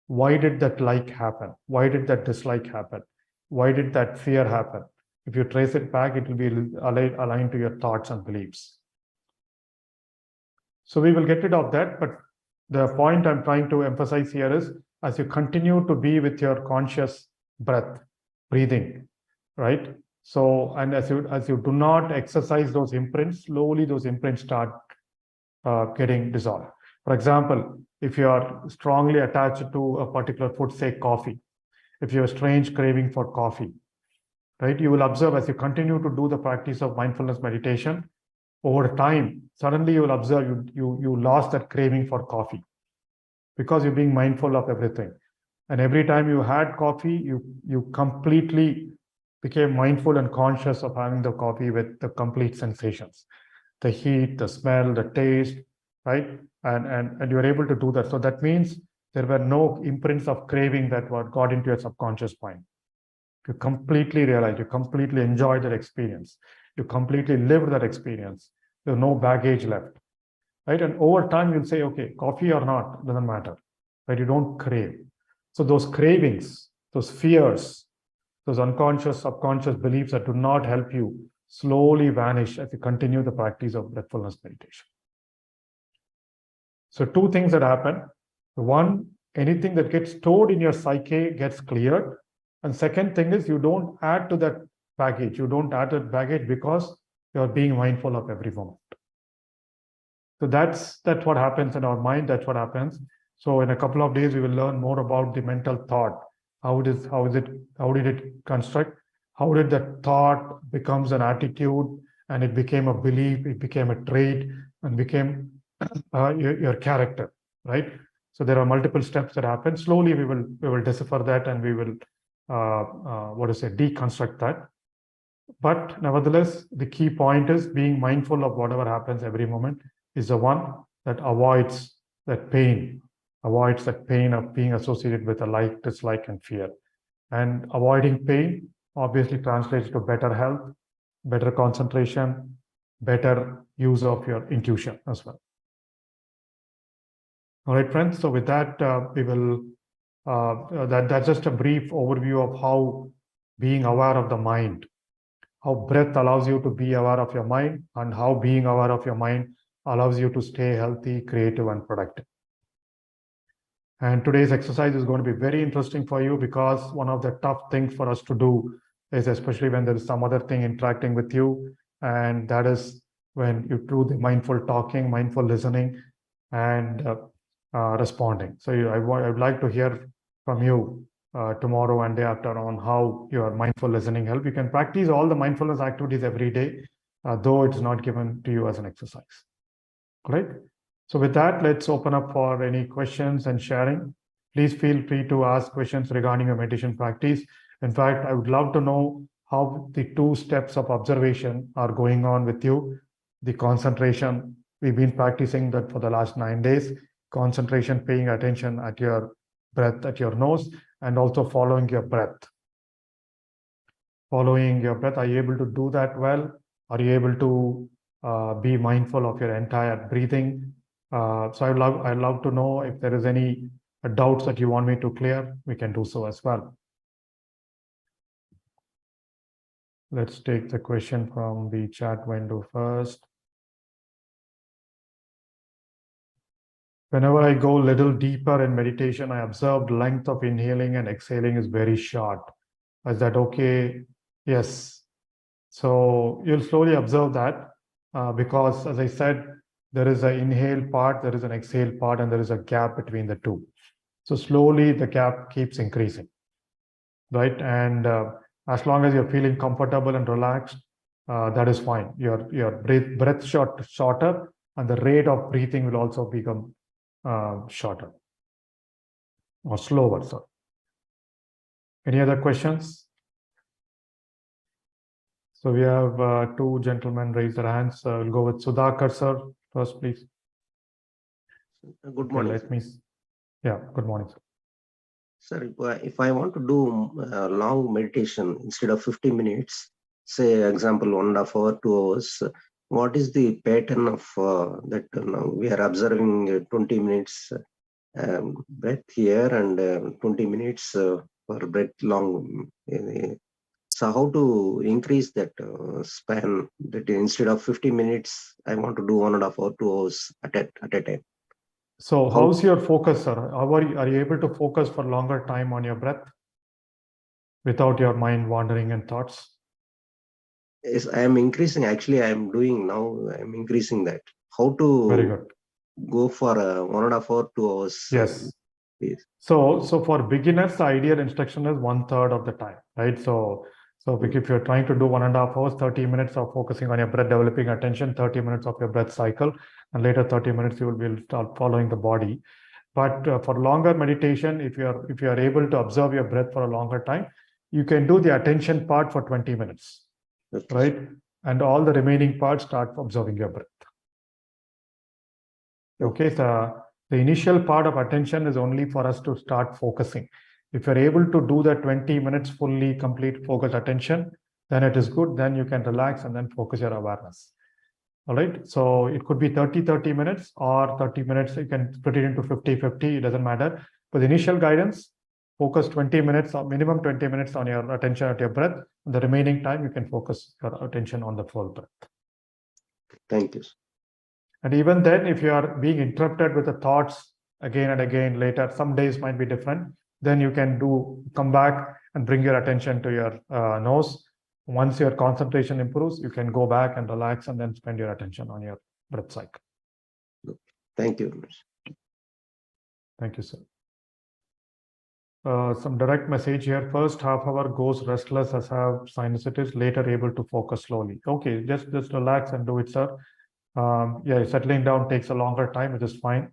Why did that like happen? Why did that dislike happen? Why did that fear happen? If you trace it back, it will be aligned to your thoughts and beliefs. So we will get rid of that. But the point I'm trying to emphasize here is, as you continue to be with your conscious breath, breathing, right? So, and as you do not exercise those imprints, slowly those imprints start getting dissolved. For example, if you are strongly attached to a particular food, say coffee, if you have a strange craving for coffee, right? You will observe as you continue to do the practice of mindfulness meditation, over time, suddenly you will observe you lost that craving for coffee because you're being mindful of everything. And every time you had coffee, you completely became mindful and conscious of having the coffee with the complete sensations, the heat, the smell, the taste, right? And you were able to do that. So that means there were no imprints of craving that got into your subconscious mind. You completely realized, you completely enjoyed that experience. You completely lived that experience. There's no baggage left, right? And over time, you'll say, okay, coffee or not, doesn't matter, right? You don't crave. So those cravings, those fears, those unconscious, subconscious beliefs that do not help you slowly vanish as you continue the practice of breathfulness meditation. So two things that happen. One, anything that gets stored in your psyche gets cleared. And second thing is you don't add to that baggage. You don't add that baggage because you're being mindful of every moment. So that's what happens in our mind. That's what happens. So in a couple of days, we will learn more about the mental thought. How did it construct? How did that thought becomes an attitude and it became a belief, it became a trait and became your character, right? So there are multiple steps that happen. Slowly we will decipher that and we will deconstruct that. But nevertheless, the key point is being mindful of whatever happens every moment is the one that avoids that pain of being associated with a like, dislike, and fear. And avoiding pain obviously translates to better health, better concentration, better use of your intuition as well. All right, friends. So with that, we will. That's just a brief overview of how being aware of the mind, how breath allows you to be aware of your mind, and how being aware of your mind allows you to stay healthy, creative, and productive. And today's exercise is going to be very interesting for you because one of the tough things for us to do is, especially when there is some other thing interacting with you, and that is when you do the mindful talking, mindful listening, and responding. So I would like to hear from you tomorrow and day after on how your mindful listening help. You can practice all the mindfulness activities every day, though it's not given to you as an exercise. All right. So with that, let's open up for any questions and sharing. Please feel free to ask questions regarding your meditation practice. In fact, I would love to know how the 2 steps of observation are going on with you. The concentration, we've been practicing that for the last 9 days. Concentration, paying attention at your breath, at your nose, and also following your breath. Following your breath, are you able to do that well? Are you able to be mindful of your entire breathing? So I'd love to know if there is any doubts that you want me to clear, we can do so as well. Let's take the question from the chat window first. Whenever I go a little deeper in meditation, I observe the length of inhaling and exhaling is very short. Is that okay? Yes. So you'll slowly observe that because, as I said, there is an inhale part, there is an exhale part, and there is a gap between the two. So slowly the gap keeps increasing, right? And as long as you're feeling comfortable and relaxed, that is fine. Your breath shorter, and the rate of breathing will also become shorter or slower. Sorry. Any other questions? So we have 2 gentlemen raise their hands. We'll go with Sudhakar, sir. First, please. Good morning. Good morning, sir. Sir, if I want to do long meditation instead of 50 minutes, say example 1.5 hour, 2 hours, what is the pattern of that? We are observing 20 minutes breath here and 20 minutes for breath long. So how to increase that span, that instead of 50 minutes, I want to do 1.5 hour, 2 hours at a time. So how's your focus, sir? Are you able to focus for longer time on your breath without your mind wandering and thoughts? Yes, I am increasing. Actually, I am doing now. I am increasing that. How to Very good. Go for 1.5 hour, 2 hours? Yes. Please. So for beginners, the ideal instruction is 1/3 of the time, right? So if you're trying to do 1.5 hours, 30 minutes of focusing on your breath, developing attention, 30 minutes of your breath cycle, and later 30 minutes you will start following the body. But for longer meditation, if you are able to observe your breath for a longer time, you can do the attention part for 20 minutes, Okay. right? And all the remaining parts start observing your breath. Okay, so the initial part of attention is only for us to start focusing. If you're able to do the 20 minutes fully complete focused attention, then it is good. Then you can relax and then focus your awareness. All right. So it could be 30 minutes or 30 minutes. You can split it into 50-50. It doesn't matter. But the initial guidance, focus 20 minutes or minimum 20 minutes on your attention at your breath. The remaining time, you can focus your attention on the full breath. Thank you. And even then, if you are being interrupted with the thoughts again and again later, some days might be different. Then you can come back and bring your attention to your nose. Once your concentration improves, you can go back and relax and then spend your attention on your breath cycle. Thank you. Thank you, sir. Some direct message here. First half hour goes restless as have sinusitis, later able to focus slowly. Okay, just relax and do it, sir. Yeah, settling down takes a longer time, which is fine.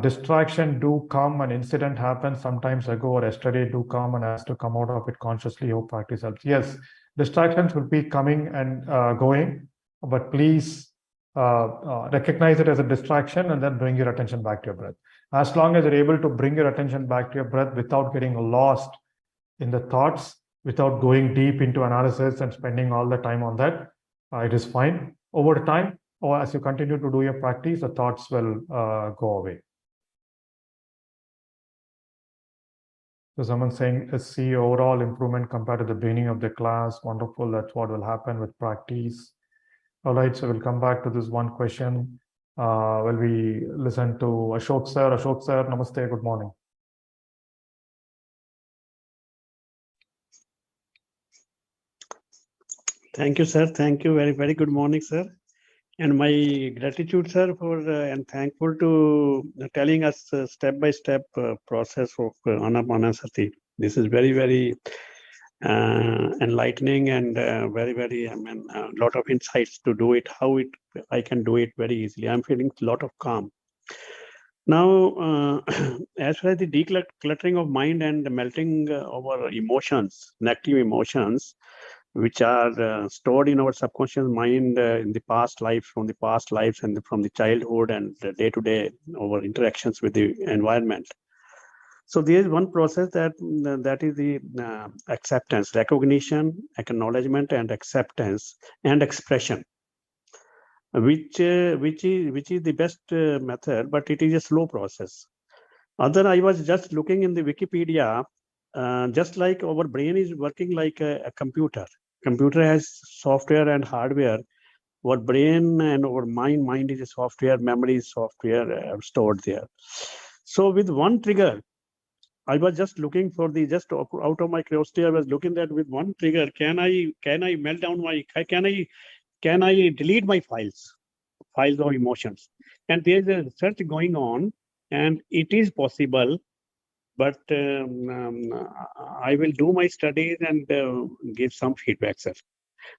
Distraction do come, an incident happened sometimes ago or yesterday do come and has to come out of it consciously. Hope practice helps. Yes, distractions will be coming and going, but please recognize it as a distraction and then bring your attention back to your breath. As long as you're able to bring your attention back to your breath without getting lost in the thoughts, without going deep into analysis and spending all the time on that, it is fine. Over time, or as you continue to do your practice, the thoughts will go away. So someone's saying, see overall improvement compared to the beginning of the class. Wonderful. That's what will happen with practice. All right. So we'll come back to this one question. Will we listen to Ashok sir? Ashok sir, namaste. Good morning. Thank you, sir. Thank you. Very, very good morning, sir. And my gratitude, sir, for and thankful to telling us step-by-step process of Anapanasati. This is very, very enlightening and very, very, I mean, a lot of insights to do it, I can do it very easily. I'm feeling a lot of calm. Now, as far as the decluttering of mind and melting our emotions, negative emotions, which are stored in our subconscious mind in the past life, from the past lives and from the childhood and day-to-day our interactions with the environment. So there is one process that is the acceptance, recognition, acknowledgement, and acceptance and expression, which is the best method, but it is a slow process. I was just looking in the Wikipedia, just like our brain is working like a computer. Computer has software and hardware. Our brain and our mind is a software, memory is software stored there. So with one trigger, I was just looking for just out of my curiosity, I was looking that with one trigger, can I melt down can I delete my files of emotions? And there's a research going on, and it is possible. But I will do my studies and give some feedback, sir.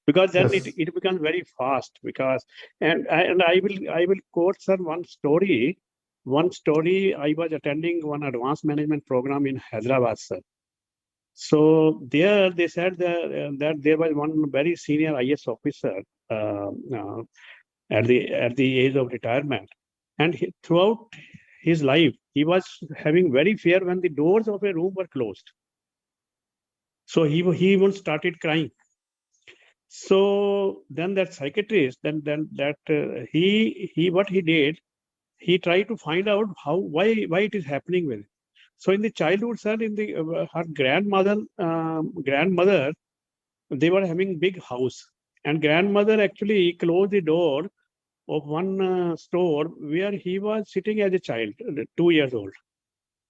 Because then Yes. it becomes very fast. Because and I will quote, sir, one story. One story. I was attending one advanced management program in Hyderabad, sir. So there they said that there was one very senior IS officer at the age of retirement, and throughout his life, he was having very fear when the doors of a room were closed. So he even started crying. So then that psychiatrist, what he did, he tried to find out why it is happening with it. So in the childhood, sir, in the her grandmother, they were having big house, and grandmother actually closed the door of one store where he was sitting as a child, 2 years old.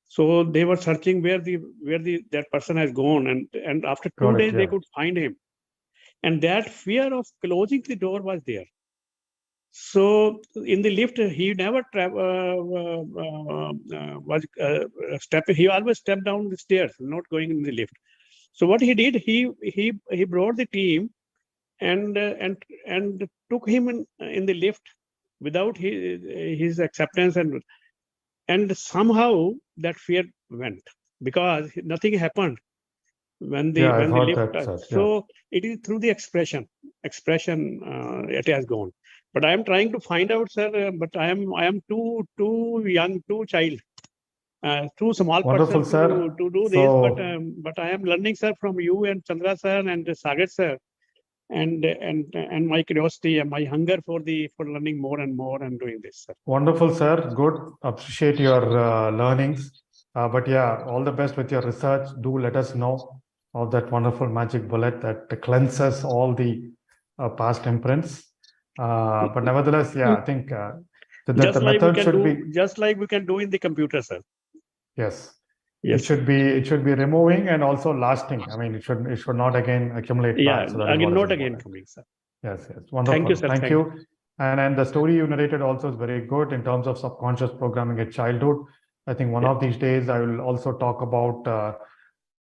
So they were searching where that person has gone, and after 2 days they could find him, and that fear of closing the door was there. So in the lift, he never he always stepped down the stairs, not going in the lift. So what he did, he brought the team and took him in the lift without his acceptance, and somehow that fear went because nothing happened when they Yeah, I've heard lift that, us. sir. Yeah. So it is through the expression it has gone. But I am trying to find out, sir. But I am too young, too child, too small Wonderful, person sir. to do this. But I am learning, sir, from you and Chandra sir and Sagar sir, and my curiosity and my hunger for learning more and more and doing this, sir. Wonderful, sir. Good. Appreciate your learnings. But yeah, all the best with your research. Do let us know of that wonderful magic bullet that cleanses all the past imprints. But nevertheless, yeah, I think that the method should be, just like we can do in the computer, sir. yes, Yes. it should be removing and also lasting. I mean, it should not again accumulate back. So that is again, what is not again important. coming, sir. Yes, wonderful. Thank you, sir. Thank you. And the story you narrated also is very good in terms of subconscious programming at childhood. I think one of these days I will also talk about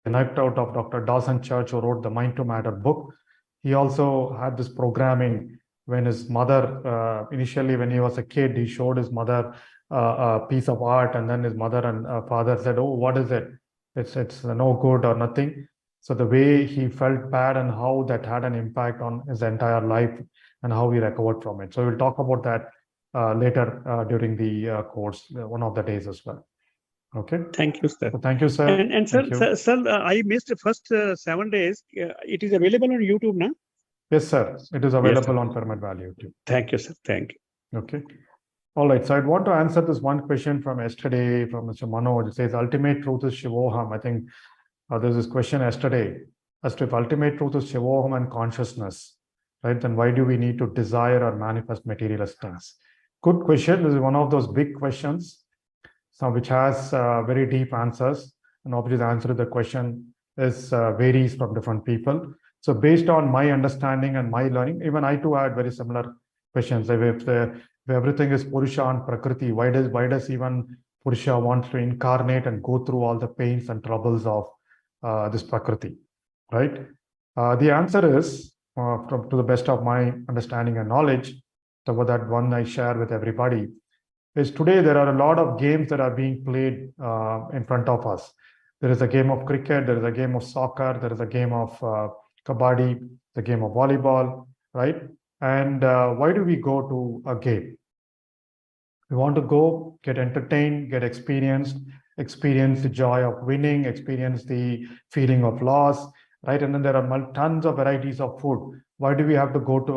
an anecdote of Dr. Dawson Church, who wrote the Mind to Matter book. He also had this programming when his mother, initially when he was a kid, he showed his mother a piece of art, and then his mother and father said, "Oh, what is it? It's no good or nothing." So the way he felt bad and how that had an impact on his entire life and how he recovered from it. So we'll talk about that later during the course, one of the days as well. Okay. Thank you, sir. So thank you, sir. And sir, I missed the first 7 days. It is available on YouTube now? Yes, sir. It is available on Pyramid Value too. Thank you, sir. Thank you. Okay. All right. So I'd want to answer this one question from yesterday from Mr. Manoj. It says, ultimate truth is Shivoham. I think there's this question yesterday as to if ultimate truth is Shivoham and consciousness, right? Then why do we need to desire or manifest materialist things? Good question. This is one of those big questions, which has very deep answers. And obviously the answer to the question is varies from different people. So based on my understanding and my learning, even I too had very similar questions. If everything is Purusha and Prakriti, why does even Purusha want to incarnate and go through all the pains and troubles of this Prakriti, right? The answer is, to the best of my understanding and knowledge, so that one I share with everybody, is today there are a lot of games that are being played in front of us. There is a game of cricket, there is a game of soccer, there is a game of kabaddi, the game of volleyball, right? And why do we go to a game? We want to go, get entertained, get experience the joy of winning, experience the feeling of loss, right? And then there are tons of varieties of food. Why do we have to go to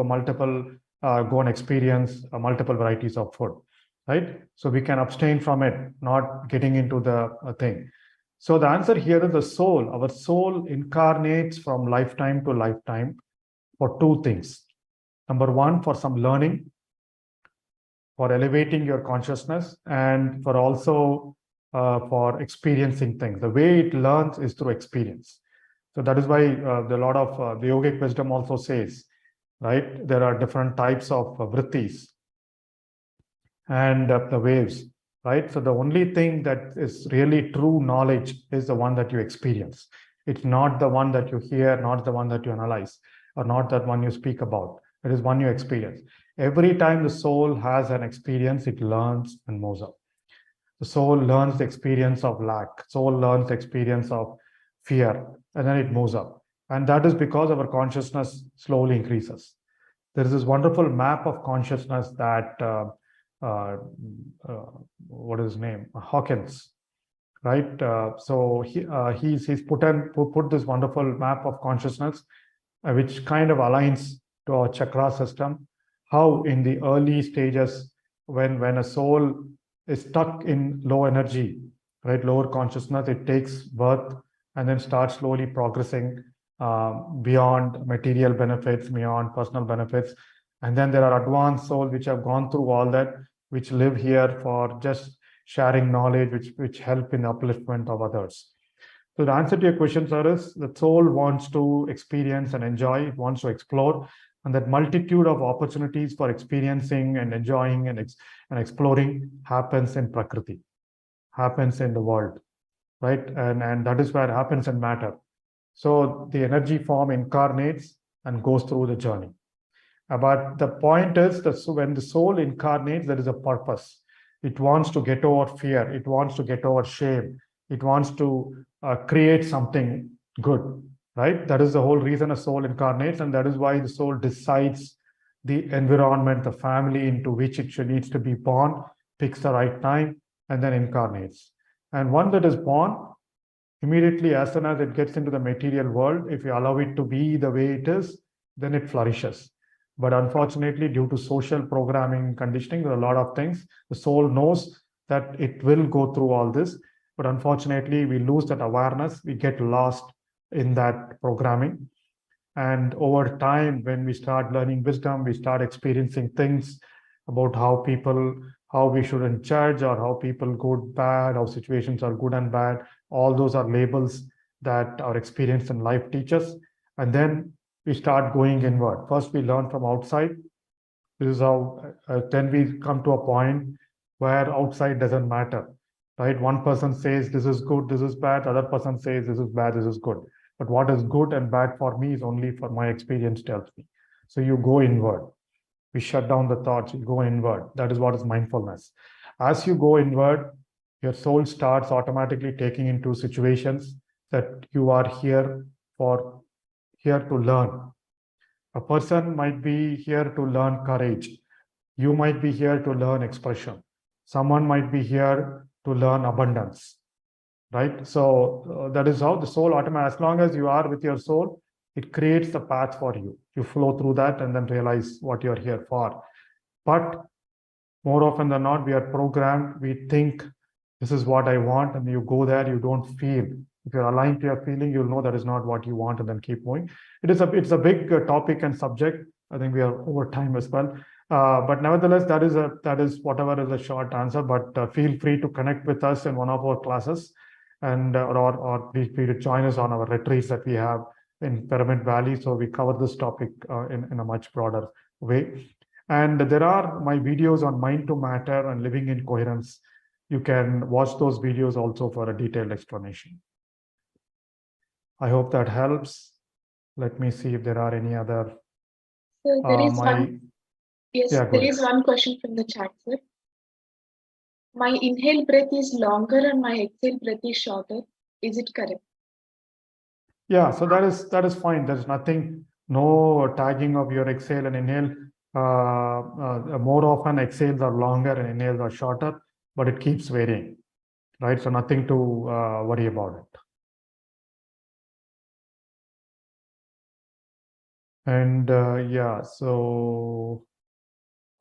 go and experience multiple varieties of food, right? So we can abstain from it, not getting into the thing. So the answer here is the soul. Our soul incarnates from lifetime to lifetime for two things. Number one, for some learning, for elevating your consciousness, and for also for experiencing things. The way it learns is through experience. So that is why a lot of the yogic wisdom also says, right, there are different types of vrittis and the waves, right? So the only thing that is really true knowledge is the one that you experience. It's not the one that you hear, not the one that you analyze, or not that one you speak about. It is one you experience. Every time the soul has an experience, it learns and moves up. The soul learns the experience of lack. Soul learns the experience of fear, and then it moves up. And that is because our consciousness slowly increases. There is this wonderful map of consciousness that, what is his name? Hawkins, right? So he's put this wonderful map of consciousness, which kind of aligns to our chakra system. How in the early stages, when a soul is stuck in low energy, right, lower consciousness, it takes birth and then starts slowly progressing beyond material benefits, beyond personal benefits. And then there are advanced souls which have gone through all that, which live here for just sharing knowledge, which help in the upliftment of others. So the answer to your question, sir, is the soul wants to experience and enjoy, it wants to explore, and that multitude of opportunities for experiencing and enjoying and exploring happens in Prakriti, happens in the world, right? And that is where it happens in matter. So the energy form incarnates and goes through the journey. But the point is that when the soul incarnates, there is a purpose. It wants to get over fear. It wants to get over shame. It wants to create something good, right? That is the whole reason a soul incarnates, and that is why the soul decides the environment, the family into which it needs to be born, picks the right time, and then incarnates. And one that is born, immediately as soon as it gets into the material world, if you allow it to be the way it is, then it flourishes. But unfortunately, due to social programming, conditioning, there are a lot of things. The soul knows that it will go through all this, but unfortunately, we lose that awareness. We get lost in that programming. And over time, when we start learning wisdom, we start experiencing things about how we shouldn't judge, or how people good, bad, how situations are good and bad. All those are labels that our experience in life teaches. And then we start going inward. First, we learn from outside. This is how, then we come to a point where outside doesn't matter, right? One person says, this is good, this is bad. The other person says, this is bad, this is good. But what is good and bad for me is only for my experience tells me. So you go inward. We shut down the thoughts, you go inward. That is what is mindfulness. As you go inward, your soul starts automatically taking into situations that you are here to learn. A person might be here to learn courage. You might be here to learn expression. Someone might be here to learn abundance, right? So that is how the soul automatically, as long as you are with your soul, it creates the path for you. You flow through that and then realize what you're here for. But more often than not, we are programmed. We think this is what I want, and you go there, you don't feel. If you're aligned to your feeling, you'll know that is not what you want, and then keep moving. It's a big topic and subject. I think we are over time as well. But nevertheless, that is whatever is a short answer. But feel free to connect with us in one of our classes, and or feel free to join us on our retreats that we have in Pyramid Valley. So we cover this topic in a much broader way. And there are my videos on mind to matter and living in coherence. You can watch those videos also for a detailed explanation. I hope that helps. Let me see if there are any other. So there is there is one question from the chat, sir. My inhale breath is longer and my exhale breath is shorter. Is it correct? Yeah, so that is fine. There's nothing, no tagging of your exhale and inhale. More often exhales are longer and inhales are shorter, but it keeps varying, right? So nothing to worry about it. And yeah, so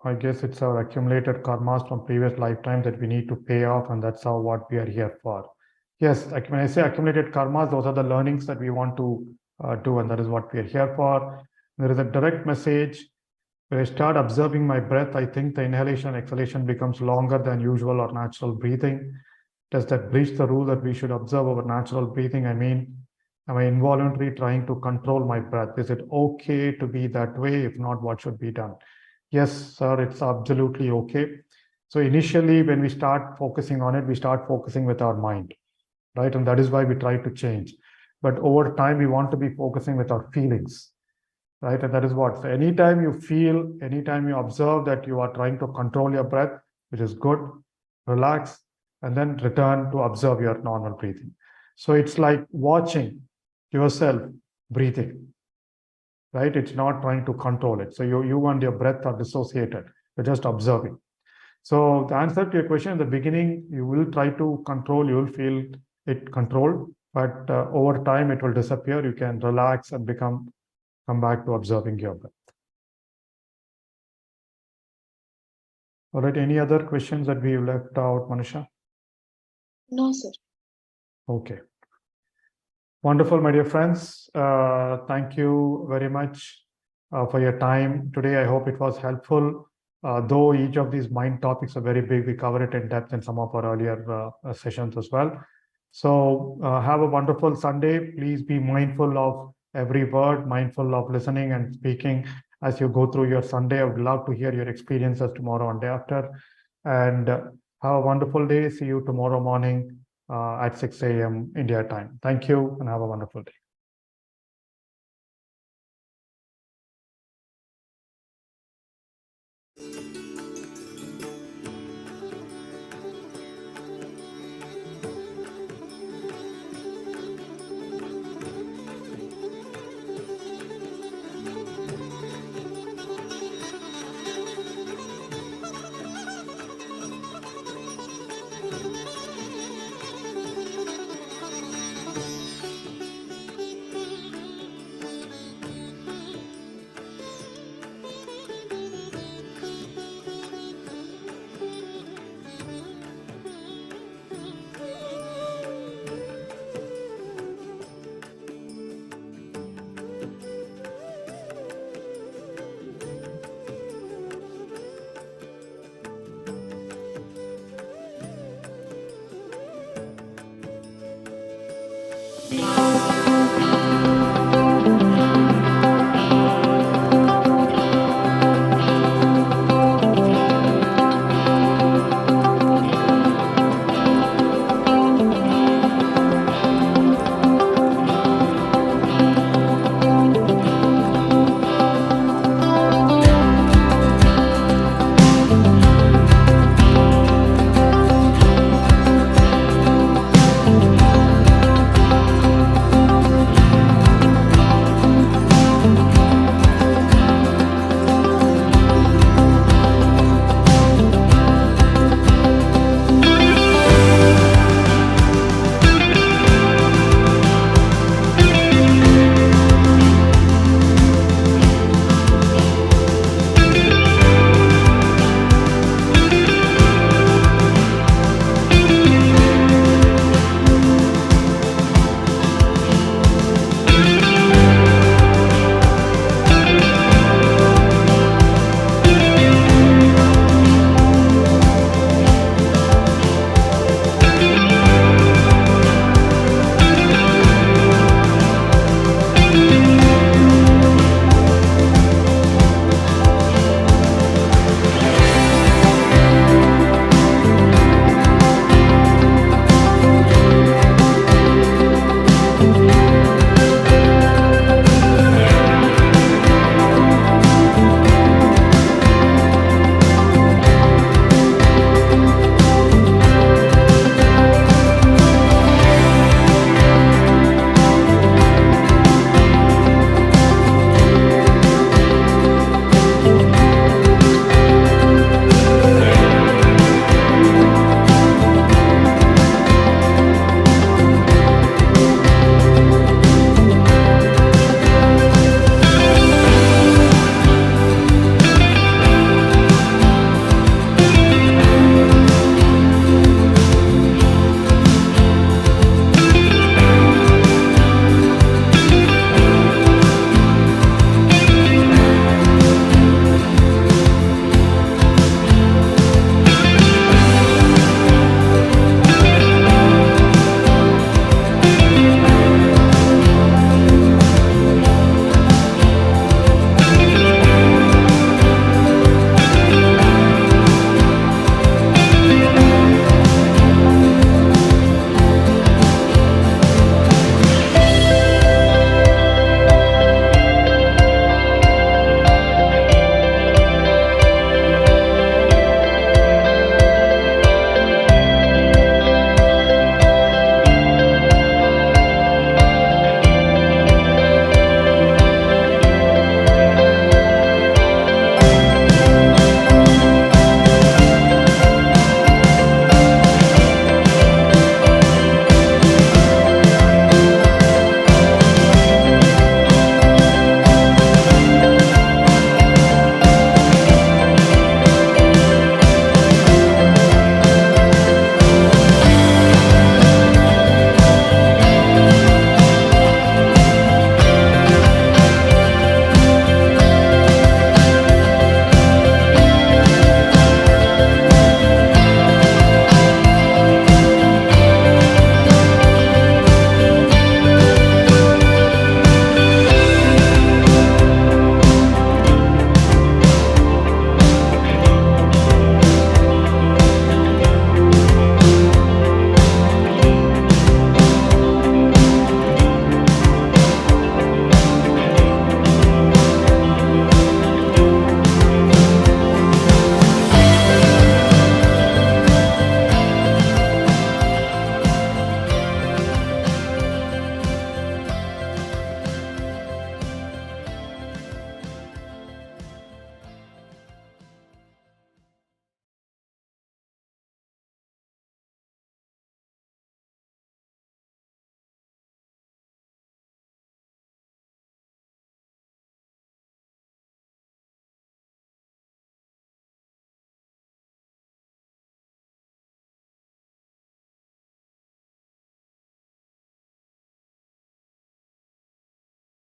I guess it's our accumulated karmas from previous lifetimes that we need to pay off, and that's what we are here for. Yes, when I say accumulated karmas, those are the learnings that we want to do, and that is what we are here for. There is a direct message. When I start observing my breath, I think the inhalation and exhalation becomes longer than usual or natural breathing. Does that breach the rule that we should observe our natural breathing? I mean, am I involuntarily trying to control my breath? Is it okay to be that way? If not, what should be done? Yes, sir, it's absolutely okay. So initially, when we start focusing on it, we start focusing with our mind, right? And that is why we try to change. But over time, we want to be focusing with our feelings, right? And that is what. So anytime you feel, anytime you observe that you are trying to control your breath, which is good, relax, and then return to observe your normal breathing. So it's like watching yourself breathing, right? It's not trying to control it. So you and your breath are dissociated. You're just observing. So the answer to your question in the beginning, you will try to control, you will feel it controlled, but over time it will disappear. You can relax and come back to observing your breath. All right, any other questions that we left out, Manisha? No, sir. Okay. Wonderful, my dear friends. Thank you very much for your time today. I hope it was helpful. Though each of these mind topics are very big, we cover it in depth in some of our earlier sessions as well. So have a wonderful Sunday. Please be mindful of every word, mindful of listening and speaking as you go through your Sunday. I would love to hear your experiences tomorrow and day after. And have a wonderful day. See you tomorrow morning at 6 a.m. India time. Thank you and have a wonderful day.